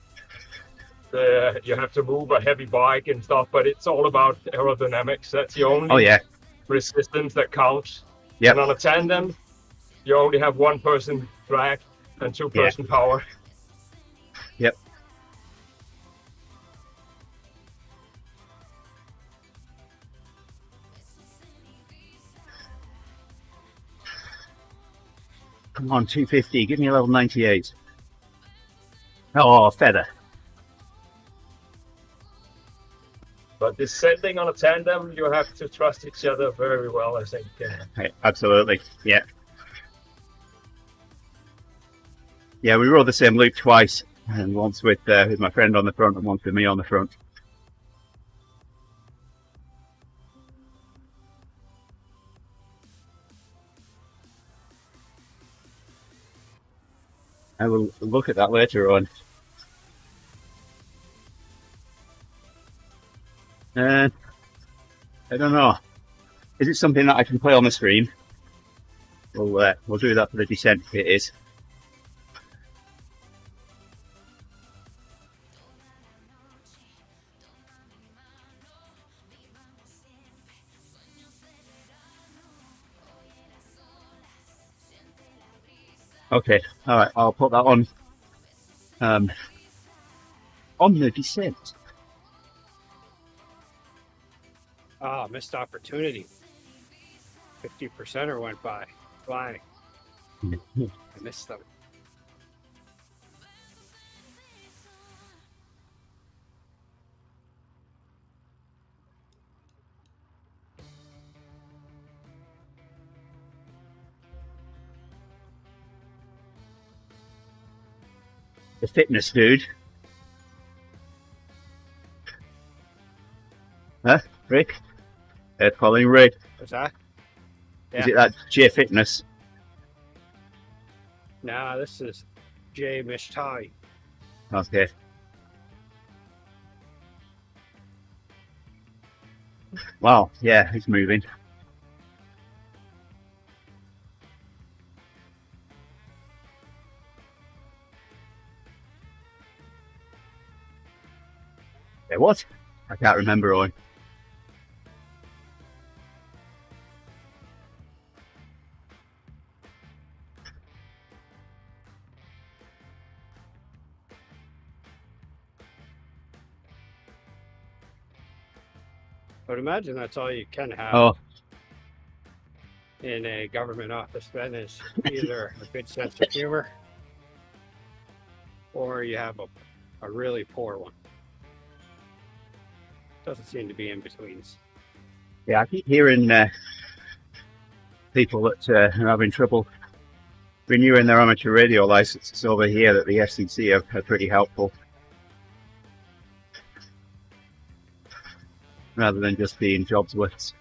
you have to move a heavy bike and stuff, but it's all about aerodynamics. That's the only resistance that counts. Yep. And on a tandem, you only have one person drag and two person power. Yep. Come on, 250. Give me a level 98. Oh, feather. But descending on a tandem, you have to trust each other very well, I think. Hey, absolutely, yeah. Yeah, we rode the same loop twice, and once with my friend on the front and once with me on the front. I will look at that later on. I don't know. Is it something that I can play on the screen? We'll do that for the descent if it is. Okay, all right. I'll put that on the descent. Ah, missed opportunity. 50%er went by flying. I missed them. The fitness dude. Huh? Rick? They're calling Rick. What's that? Is it that J Fitness? Nah, this is Jay Mishtai. Okay. Wow, yeah, he's moving. Yeah, what? I can't remember, Owen. But imagine that's all you can have Oh, in a government office then is either a good sense of humor or you have a really poor one. Doesn't seem to be in betweens. yeah, I keep hearing people that are having trouble renewing their amateur radio licenses over here that the FCC are pretty helpful. Rather than just being jobs worths.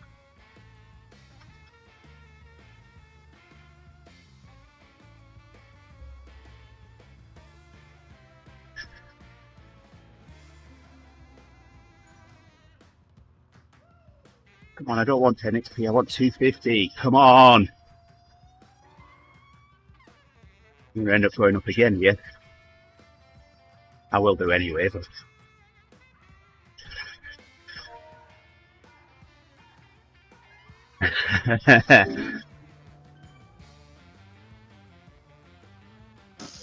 Come on, I don't want 10 XP, I want 250. Come on! I'm gonna end up going up again here. I will do anyway, but...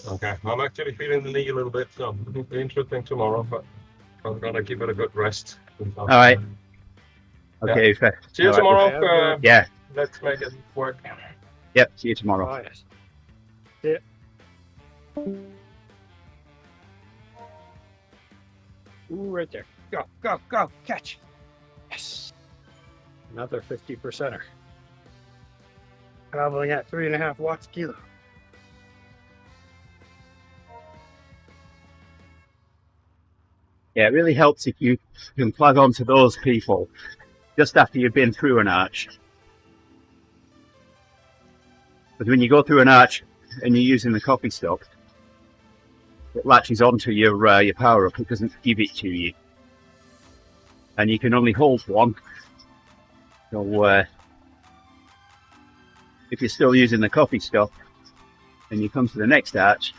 Okay, I'm actually feeling the knee a little bit, so it'll be interesting tomorrow, but I'm gonna give it a good rest. All right. Okay. Yeah. See you all tomorrow. right. Yeah. Let's make it work. Yep. See you tomorrow. Oh, yes. See ya. Ooh, right there. Go, go, go. Catch. Yes. Another 50%er. Traveling at 3.5 watts kilo. Yeah, it really helps if you can plug onto those people just after you've been through an arch. But when you go through an arch and you're using the coffee stop, it latches onto your power up. It doesn't give it to you, and you can only hold one. So if you're still using the coffee stop and you come to the next arch,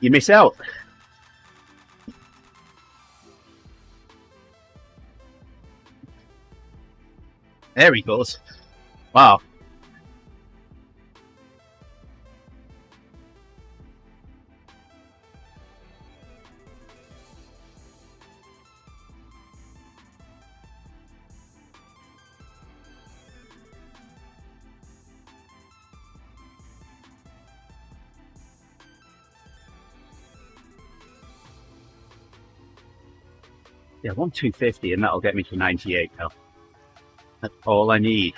you miss out. There he goes. Wow. Yeah, I want 250 and that'll get me to 98 now. That's all I need.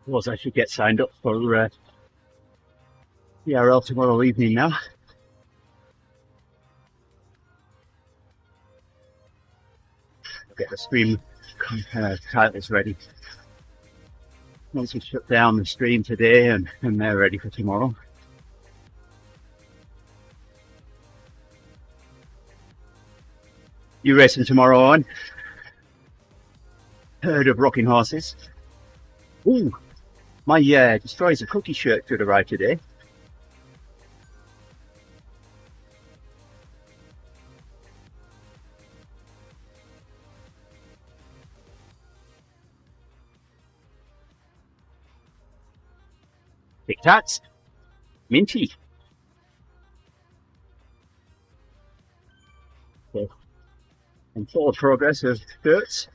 suppose I should get signed up for TRL tomorrow evening now. Get the stream titles ready. Once we shut down the stream today and they're ready for tomorrow. You racing tomorrow on? Herd of rocking horses. Ooh, my Destroys a Cookie shirt could arrive today. Tic Tacs, minty. Okay. And forward progress of shirts.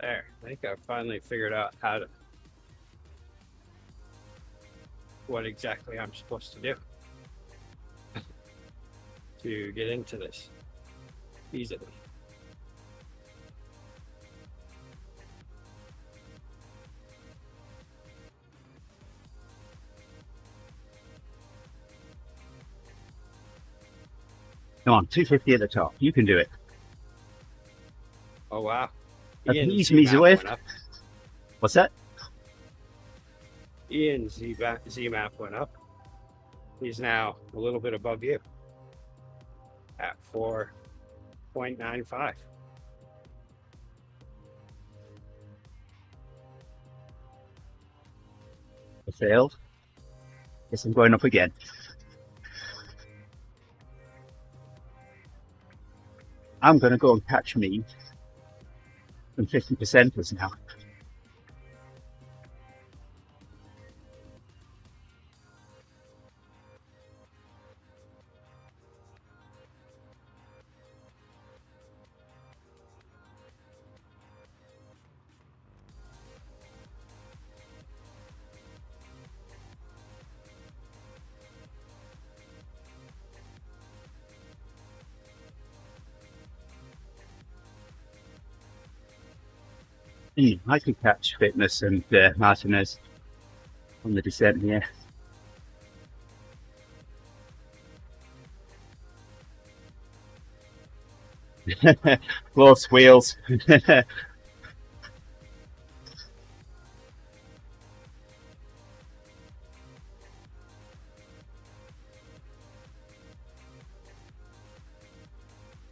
There, I think I finally figured out what exactly I'm supposed to do to get into this easily. Come on, 250 at the top. You can do it. Oh wow. He's Swift. What's that? Ian's Z-map went up. He's now a little bit above you at 4.95. I failed. Guess I'm going up again. I'm going to go and catch me some 50%ers now. I could catch Fitness and Martinez on the descent here. Close wheels.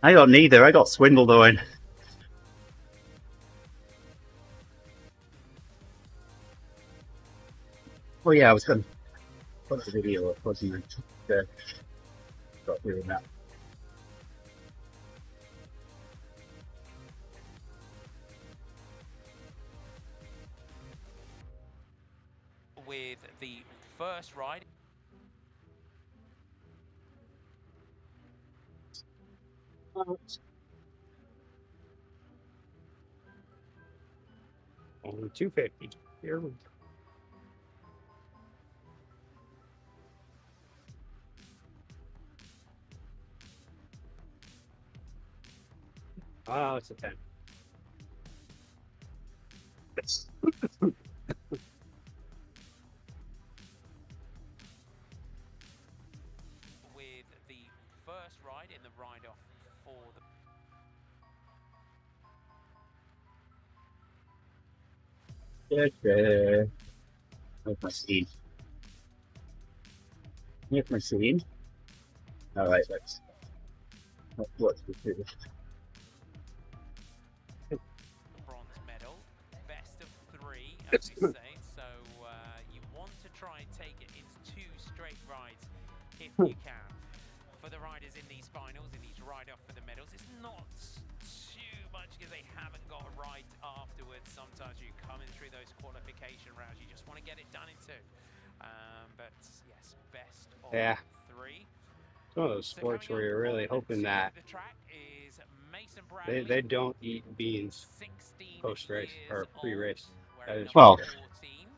I got neither. I got swindled on. Oh yeah, I was going to put the video up, wasn't I? Got doing that. With the first ride. Only 250. Here we go. Oh, it's a 10. With the first ride in the ride-off for the... Here's my scene. Here's my scene. Alright, let's watch the two. Bronze medal, best of 3, as we say. So you want to try and take it into 2 straight rides if you can. For the riders in these finals, in these ride-off for the medals, it's not too much because they haven't got a ride afterwards. Sometimes you come in through those qualification rounds, you just want to get it done in 2. But yes, best of 3. It's one of those sports where you're really hoping that they don't eat beans post-race or pre-race. Well,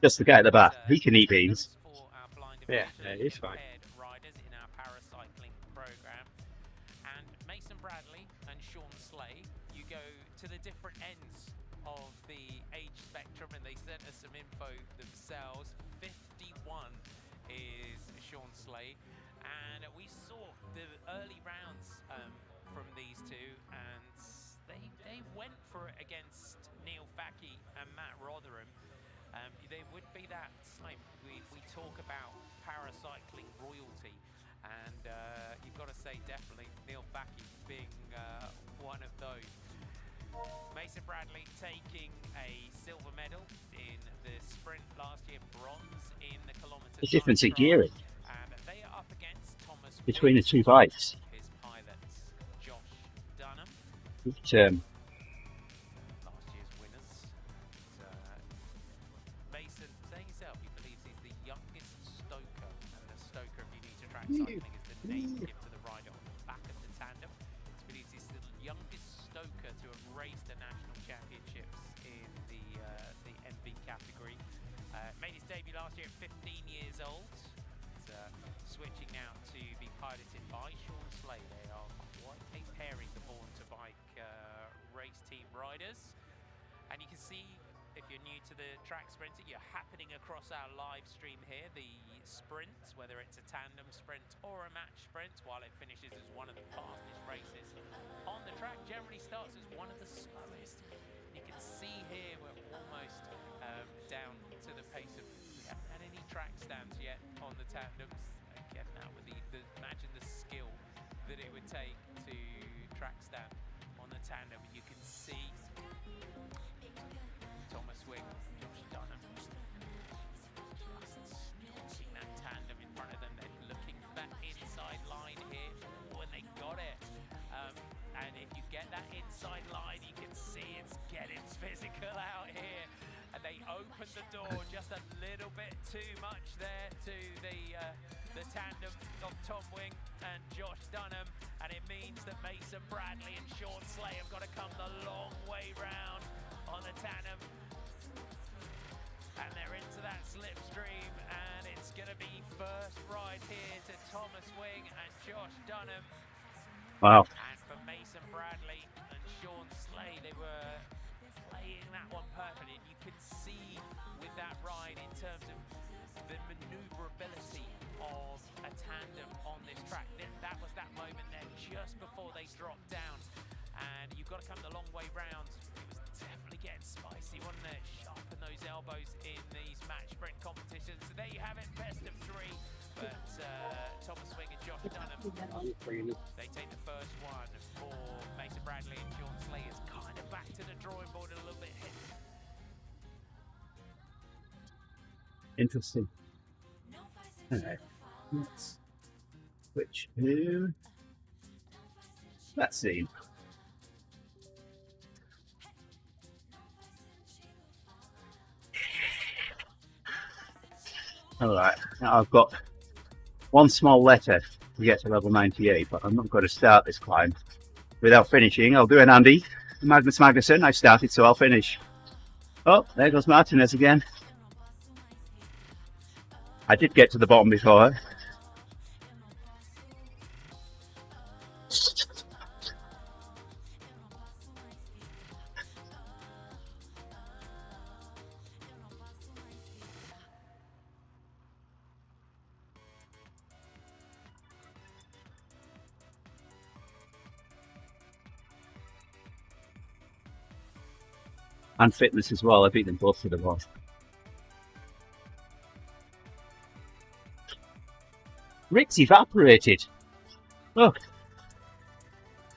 just the guy at the back, he can eat beans. Yeah, visually he's fine. impaired riders in our paracycling program. And Mason Bradley and Sean Slay, you go to the different ends of the age spectrum, and they sent us some info themselves. 51 is Sean Slay, and we saw the early rounds from these two, and they went for it against Neil Facky and Matt Rotherham. There would be that same, we talk about paracycling royalty, and you've got to say definitely Neil Facky being one of those. Mason Bradley taking a silver medal in the sprint last year, bronze in the kilometre. The difference in gearing And they are up against Thomas between the Wick, two bikes. his pilots, Josh Dunham, last year's winners. Mason saying himself, he believes he's the youngest stoker, and the stoker, if you need to track cycling, is the name given to the rider on the back of the tandem. He believes he's the youngest stoker to have raced the national championships in the MV category. Made his debut last year at 15 years old. Switching now to be piloted by Sean Slay. They are quite a pairing, the Born to Bike race team riders. And you can see, if you're new to the track sprinting, you're happening across our live stream here, the sprint, whether it's a tandem sprint or a match sprint, while it finishes as one of the fastest races on the track, generally starts as one of the slowest. You can see here we're almost down to the pace of, we haven't had any track stands yet on the tandems. Again, that would imagine the skill that it would take to track stand on the tandem. You can see Thomas Wick, Josh Dunham, just launching that tandem in front of them. They're looking for that inside line here when they got it. And if you get that inside line, you can see it's getting physical out here. And they opened the door just a little bit too much there to the tandem of Tom Wing and Josh Dunham. And it means that Mason Bradley and Sean Slay have got to come the long way round on the tandem. And they're into that slipstream, and it's going to be first ride here to Thomas Wing and Josh Dunham. Wow. And for Mason Bradley and Sean Slay, they were playing that one perfectly. And you can see with that ride in terms of the maneuverability of a tandem on this track. That was that moment there just before they dropped down. And you've got to come the long way round. It was definitely getting spicy, wasn't it? Sharpen those elbows in these match sprint competitions. So there you have it, best of three. But Thomas Wing and Josh Dunham, they take the first one. For Mason Bradley and Sean Slay is kind of back to the drawing board a little bit. Interesting. Alright. Let's switch to that scene. Alright, now I've got one small letter to get to level 98, but I'm not going to start this climb without finishing. I'll do an Andy, Magnus Magnusson. I've started, so I'll finish. Oh, there goes Martinez again. I did get to the bottom before. And fitness as well. I beat them both to the wall. Rick's evaporated. Look,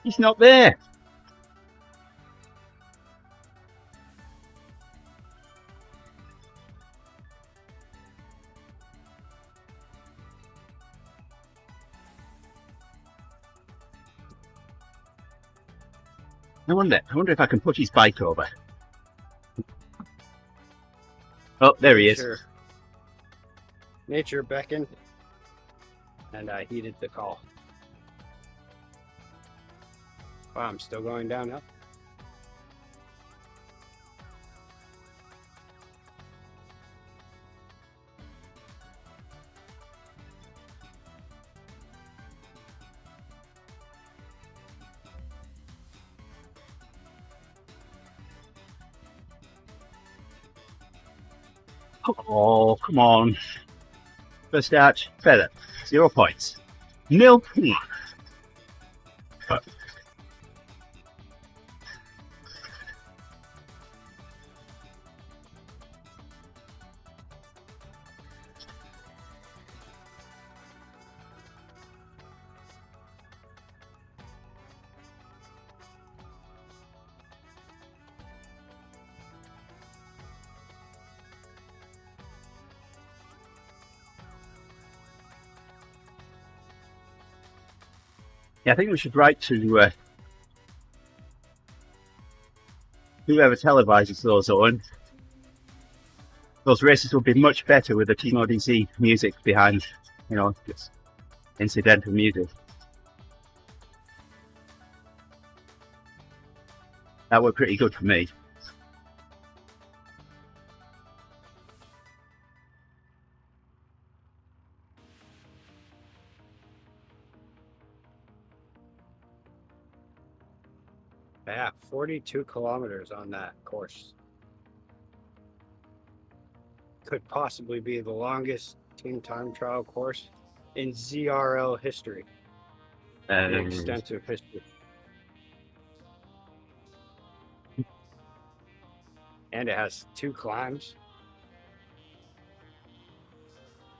he's not there. I wonder if I can push his bike over. Oh, there he is. Nature beckoned, and I heeded the call. Wow, I'm still going downhill. Oh, come on. First arch, feather. 0 points. Nil. Yeah, I think we should write to whoever televises those, Owen. Those races would be much better with the TeamODZ music behind, you know, just incidental music. That were pretty good for me. Yeah, 42 kilometers on that course. Could possibly be the longest team time trial course in ZRL history. In extensive history. And it has 2 climbs.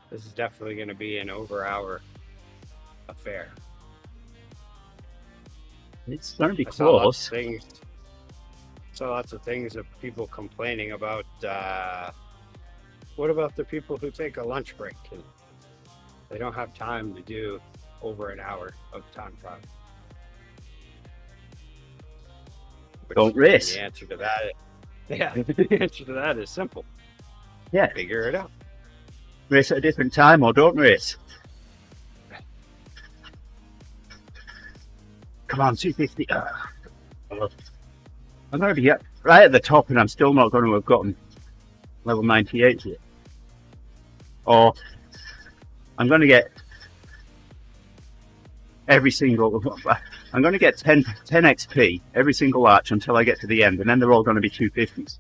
This is definitely going to be an over-hour affair. It's going to be I saw lots close. of things. Saw lots of things of people complaining about. What about the people who take a lunch break and they don't have time to do over an hour of time trial? Don't race. The answer to that, the answer to that is simple. Yeah, Figure it out. race at a different time or don't race. Come on, 250. I'm going to be right at the top and I'm still not going to have gotten level 98 yet. Or I'm going to get every single, I'm going to get 10 XP every single arch until I get to the end, and then they're all going to be 250s.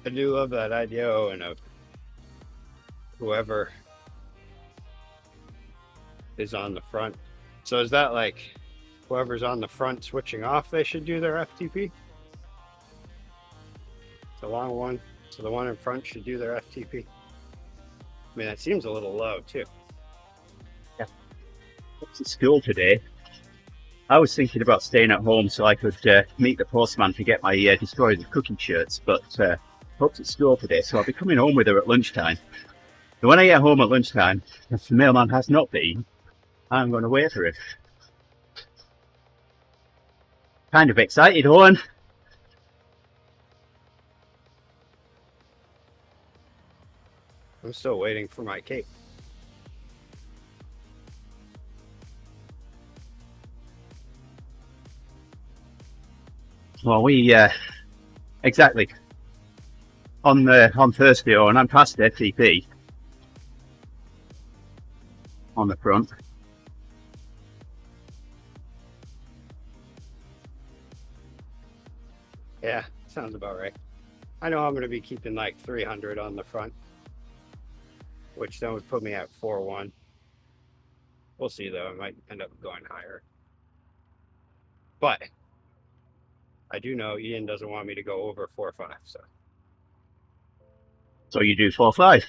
I do love that idea, Owen, of whoever is on the front. So is that like whoever's on the front switching off, they should do their FTP? The long one. So the one in front should do their FTP. I mean, that seems a little low too. Yeah. What's at school today? I was thinking about staying at home so I could meet the postman to get my Destroy the Cookie shirts, but Hope's at school today, so I'll be coming home with her at lunchtime. And when I get home at lunchtime, if the mailman has not been, I'm going to wait for it. Kind of excited, Owen. I'm still waiting for my cape. Well, we exactly on Thursday, Owen, I'm past FTP on the front. Yeah, sounds about right. I know I'm going to be keeping like 300 on the front, which then would put me at 4-1. We'll see though. I might end up going higher. But I do know Ian doesn't want me to go over 4-5. So you do 4-5.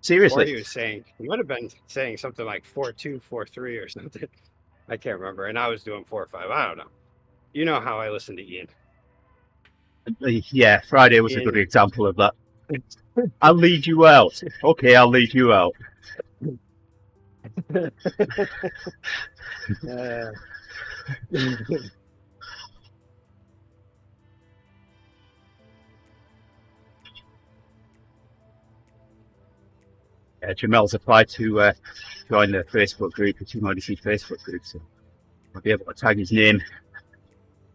Seriously? Or he was saying, he would have been saying something like 4-2, 4-3 or something. I can't remember. And I was doing 4-5. I don't know. You know how I listen to Ian. Yeah, Friday was a good example of that. I'll lead you out. Okay, I'll lead you out. Jamel's applied to join the Facebook group, the TeamODZ Facebook group, so I'll be able to tag his name.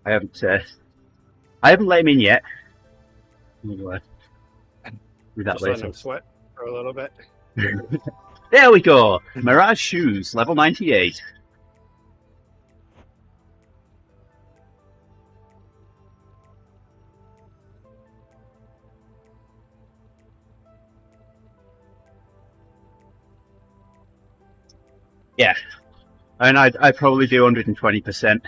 I haven't I haven't let him in yet. Anyway, with that Just letting later. him sweat for a little bit. There we go. Mirage shoes, level 98. Yeah, and I'd probably do 120%.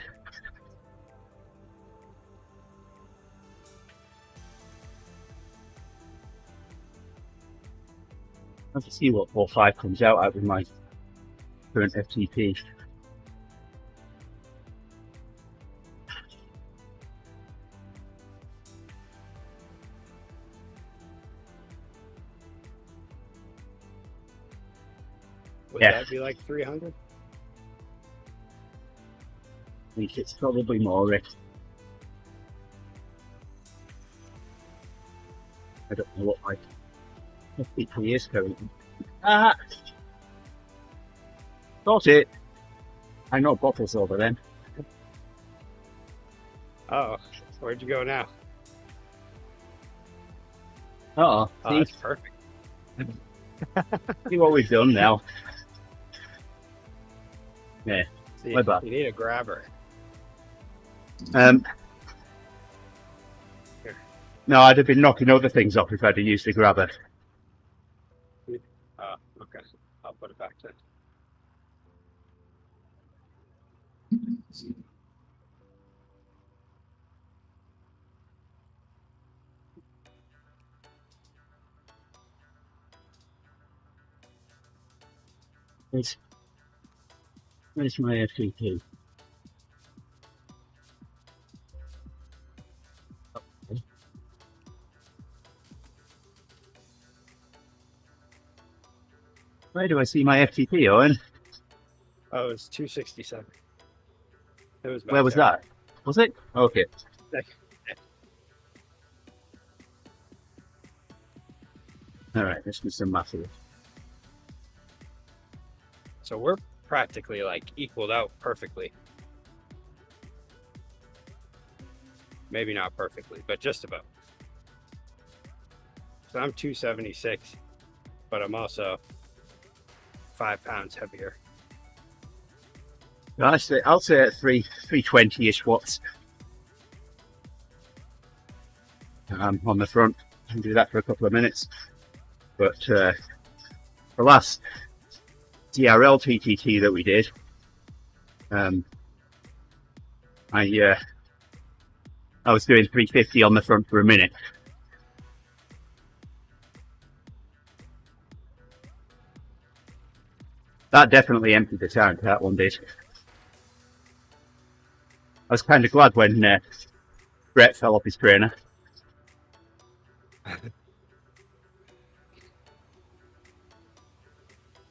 Let's see what 4.5 comes out with my current FTP. Would Yeah. that be like 300? I think it's probably more, Rick. I don't know what my FTP is currently. Ah! Got it! I know bottles over then. Oh, where'd you go now? Uh-oh. Oh, See, that's perfect. see what we've done now. Yeah. See, My bad. you need a grabber. No, I'd have been knocking other things off if I'd have used the grabber. Oh, okay. I'll put it back then. Where's my FTP? Where do I see my FTP, Owen? Oh, it's 267. It was back Where was there. that? Was it? Okay. Alright, this was some massive. So we're practically like equaled out perfectly. Maybe not perfectly, but just about. So I'm 276, but I'm also 5 pounds heavier. I'll say at 320-ish watts. On the front. I can do that for a couple of minutes. But the last DRL TTT that we did, I was doing 350 on the front for a minute. That definitely emptied the tank, that one did. I was kind of glad when Brett fell off his trainer.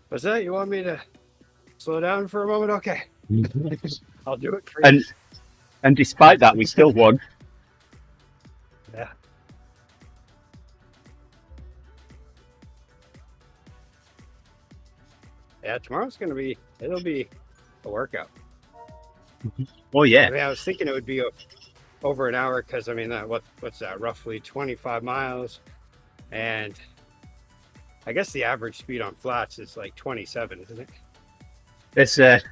What's that? You want me to slow down for a moment? Okay. I'll do it for you. And despite that, we still won. Yeah. Yeah, tomorrow's gonna be, it'll be a workout. Oh yeah. I mean, I was thinking it would be over an hour because I mean, what's that? Roughly 25 miles, and I guess the average speed on flats is like 27, isn't it?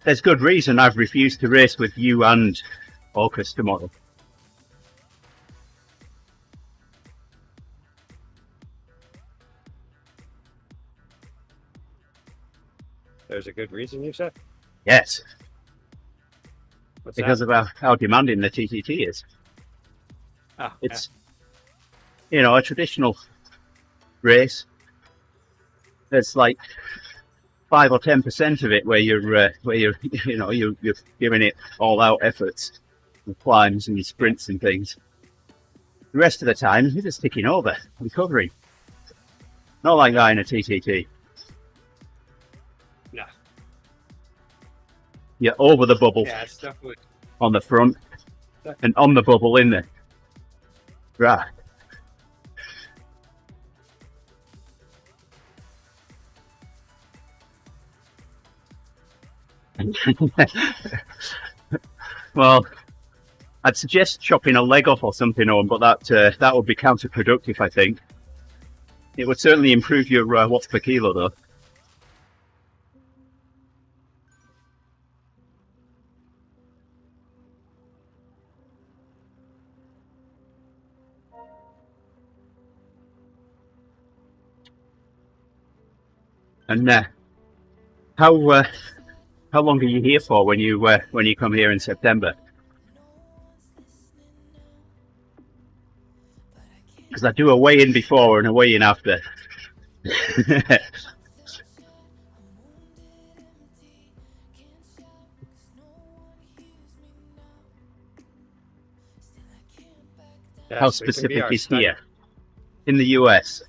There's good reason I've refused to race with you and Orcus tomorrow. There's a good reason you said. Yes, What's because that? of how demanding the TTT is. Oh, It's, you know, a traditional race. There's like 5 or 10% of it where you're you know you're giving it all out efforts, your climbs and your sprints and things. The rest of the time you're just ticking over, recovering. Not like that in a TTT. No. You're over the bubble Yeah, it's definitely. on the front and on the bubble in the right. Well, I'd suggest chopping a leg off or something on, but that would be counterproductive, I think. It would certainly improve your watts per kilo, though. And how long are you here for when you come here in September? Because I do a weigh-in before and a weigh-in after. How Yes, it can be specific our is study. here in the US?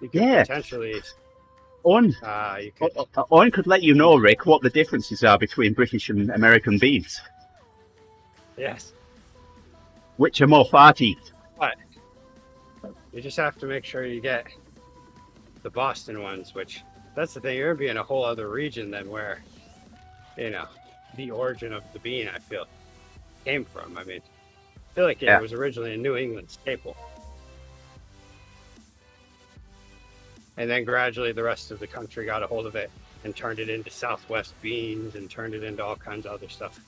You could Yeah. potentially, Owen you could, Owen could let you know, Rick, what the differences are between British and American beans. yes. Which are more farty? You just have to make sure you get the Boston ones, which that's the thing. You're gonna be in a whole other region than where, you know, the origin of the bean, I feel, came from. I mean, I feel like it Yeah. was originally a New England staple. And then gradually the rest of the country got a hold of it and turned it into Southwest beans and turned it into all kinds of other stuff.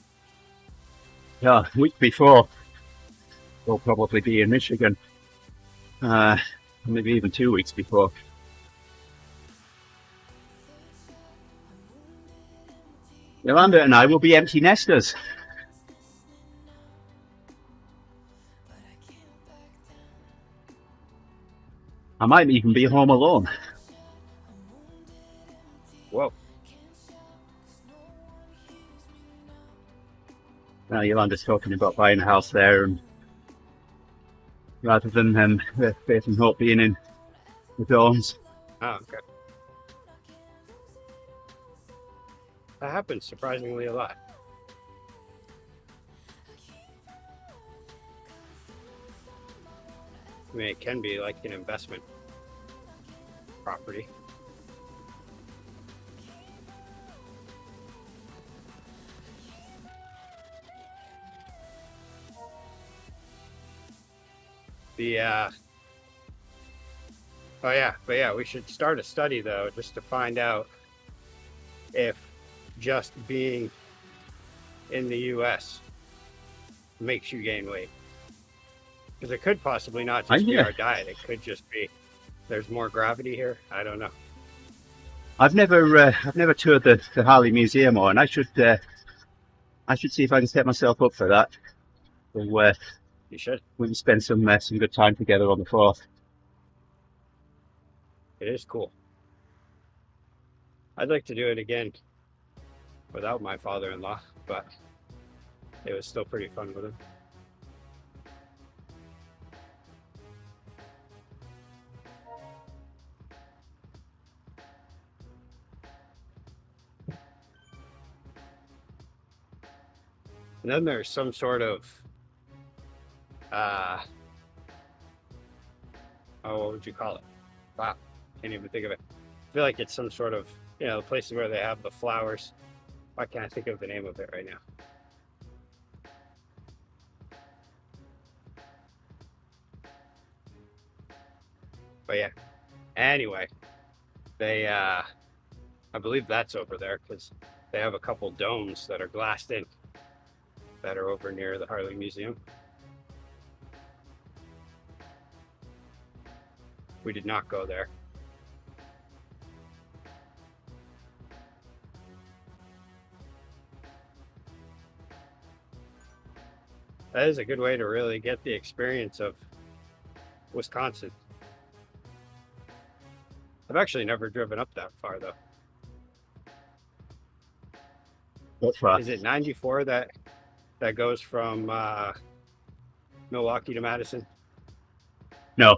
Yeah, week before, we'll probably be in Michigan. Maybe even 2 weeks before. Yolanda and I will be empty nesters. I might even be home alone. Whoa. Now Yolanda's talking about buying a house there, and rather than Faith and Hope being in the dorms. Oh, okay. That happens surprisingly a lot. I mean, it can be like an investment property. Oh yeah, but yeah, we should start a study though, just to find out if just being in the US makes you gain weight. Because it could possibly not just be Yeah. our diet. It could just be there's more gravity here. I don't know. I've never toured the Harley Museum, and I should see if I can set myself up for that. So, You should. we can spend some good time together on the 4th. It is cool. I'd like to do it again without my father-in-law, but it was still pretty fun with him. And then there's some sort of, what would you call it? Wow, can't even think of it. I feel like it's some sort of, the places where they have the flowers. Why can't I think of the name of it right now? But yeah, anyway, they, I believe that's over there because they have a couple domes that are glassed in that are over near the Harley Museum. We did not go there. That is a good way to really get the experience of Wisconsin. I've actually never driven up that far though. What far? Is it 94 that goes from Milwaukee to Madison? No.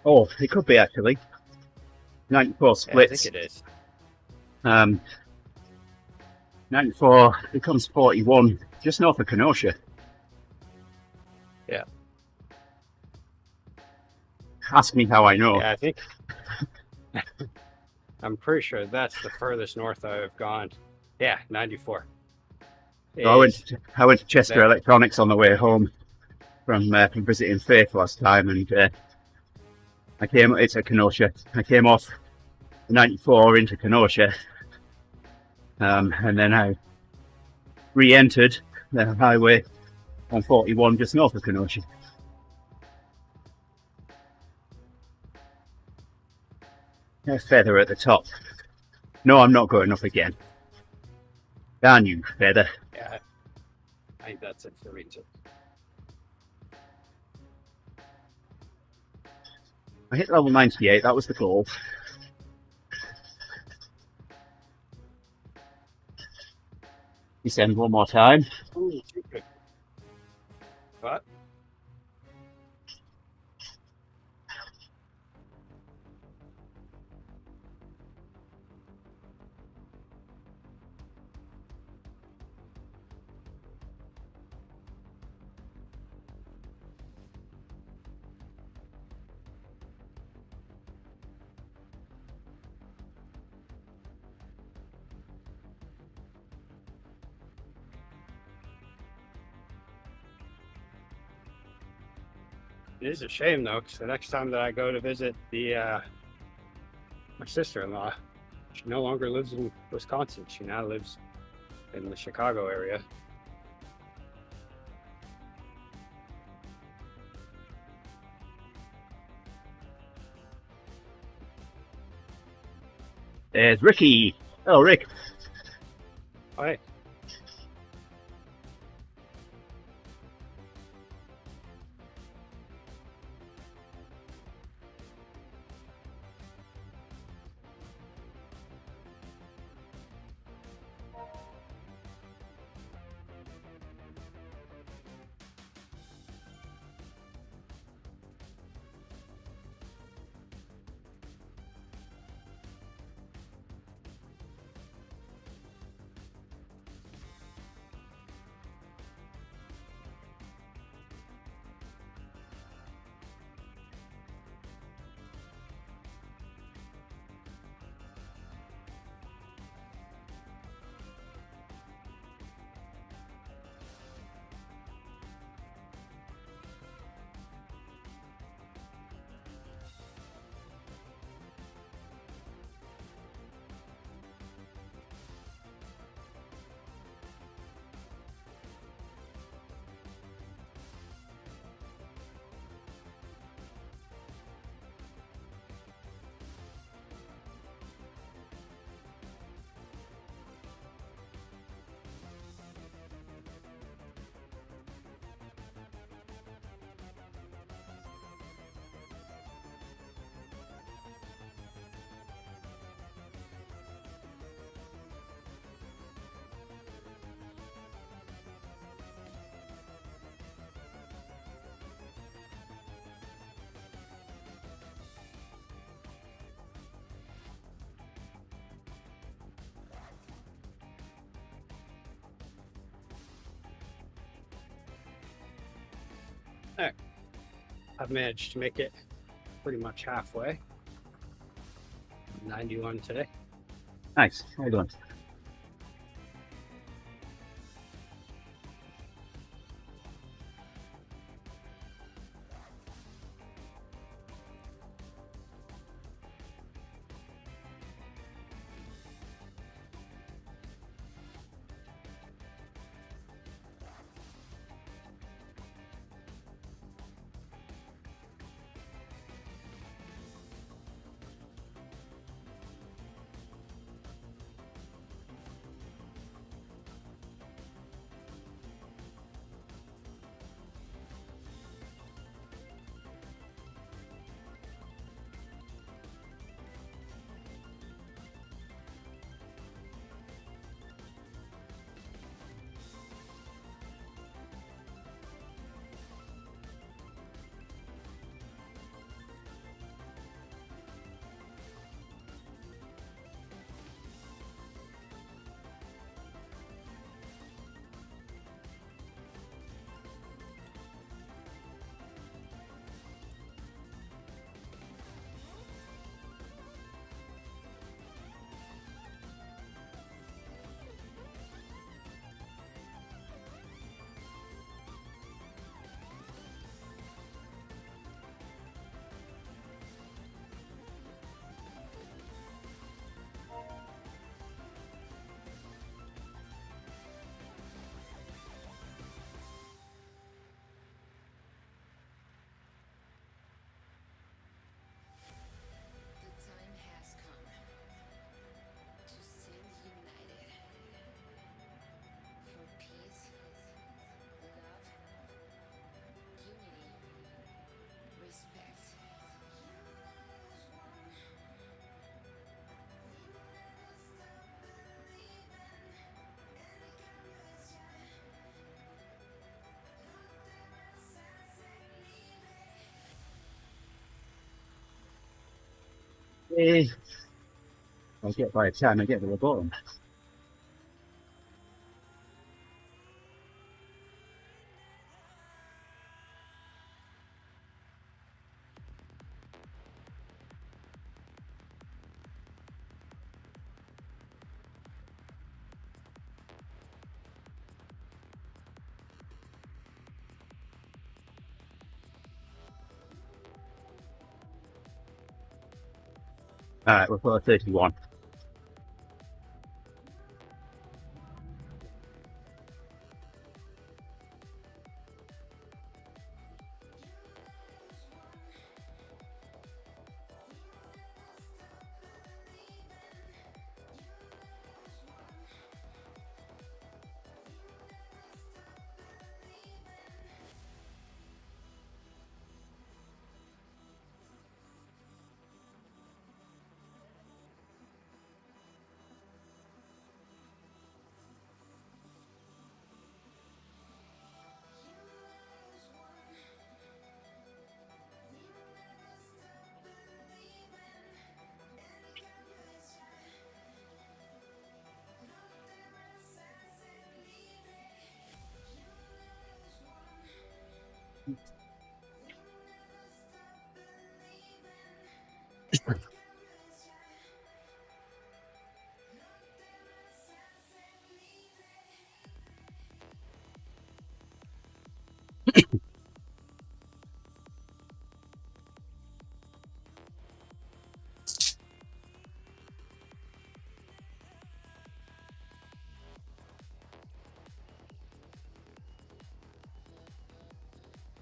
Oh, it could be actually. 94 Yeah, I splits. think it is. 94 becomes 41, just north of Kenosha. Yeah. Ask me how I know. Yeah, I think I'm pretty sure that's the furthest north I've gone. Yeah, 94. So I went to Chester that- Electronics on the way home from visiting Faith last time, and it's at Kenosha. I came off the 94 into Kenosha, and then I re-entered the highway on 41 just north of Kenosha. A feather at the top. No, I'm not going up again. Darn you, feather. Yeah, I think that's it for me too. I hit level 98, that was the goal. Descend one more time. Ooh, too good. But it is a shame though, because the next time that I go to visit my sister-in-law, she no longer lives in Wisconsin. She now lives in the Chicago area. There's Ricky. Oh, Rick. Oh, hey. There. I've managed to make it pretty much halfway. 91 today. Nice. Well done. I'll get by the time I get to the bottom. Alright, we're for 31.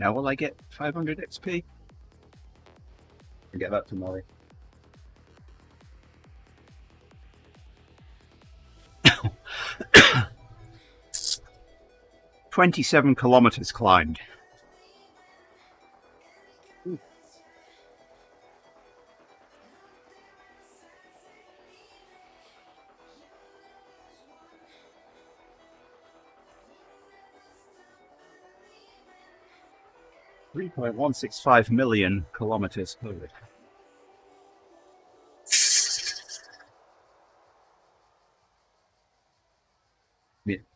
Now will I get 500 XP? I'll get that tomorrow. "27 kilometers climbed." 3.165 million kilometers. Holy.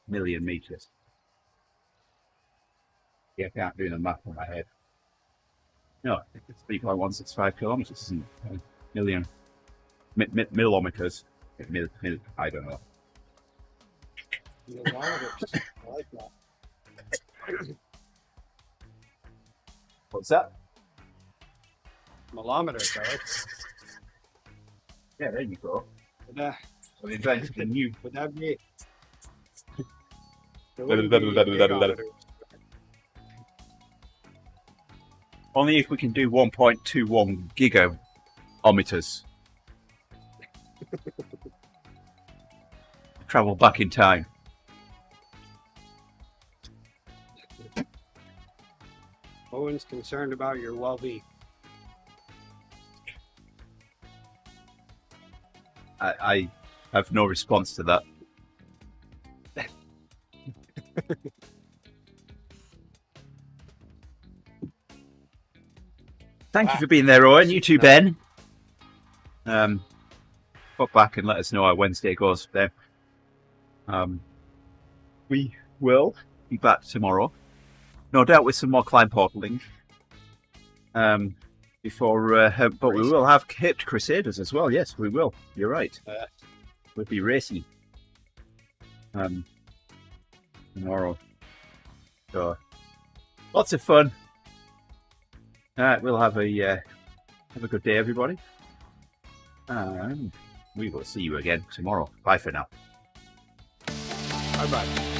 Million meters. Yeah, I can't do the math in my head. No, it's 3.165 kilometers, isn't it? Million. Millimeters. I don't know. Kilometers. I like that. What's that? Millimeters, I like. Yeah, there you go. Would We invented a new. that be? Only if we can do 1.21 gigaometers. Travel back in time. Owen's concerned about your well-being. I have no response to that. Thank you for being there, Owen. You too, Ben. Pop back and let us know how Wednesday goes there. We will be back tomorrow. No doubt with some more climb portaling. But we will have Hipped Crusaders as well. Yes, we will. You're right. We'll be racing tomorrow. So lots of fun. We'll have a good day, everybody. We will see you again tomorrow. Bye for now. Bye-bye.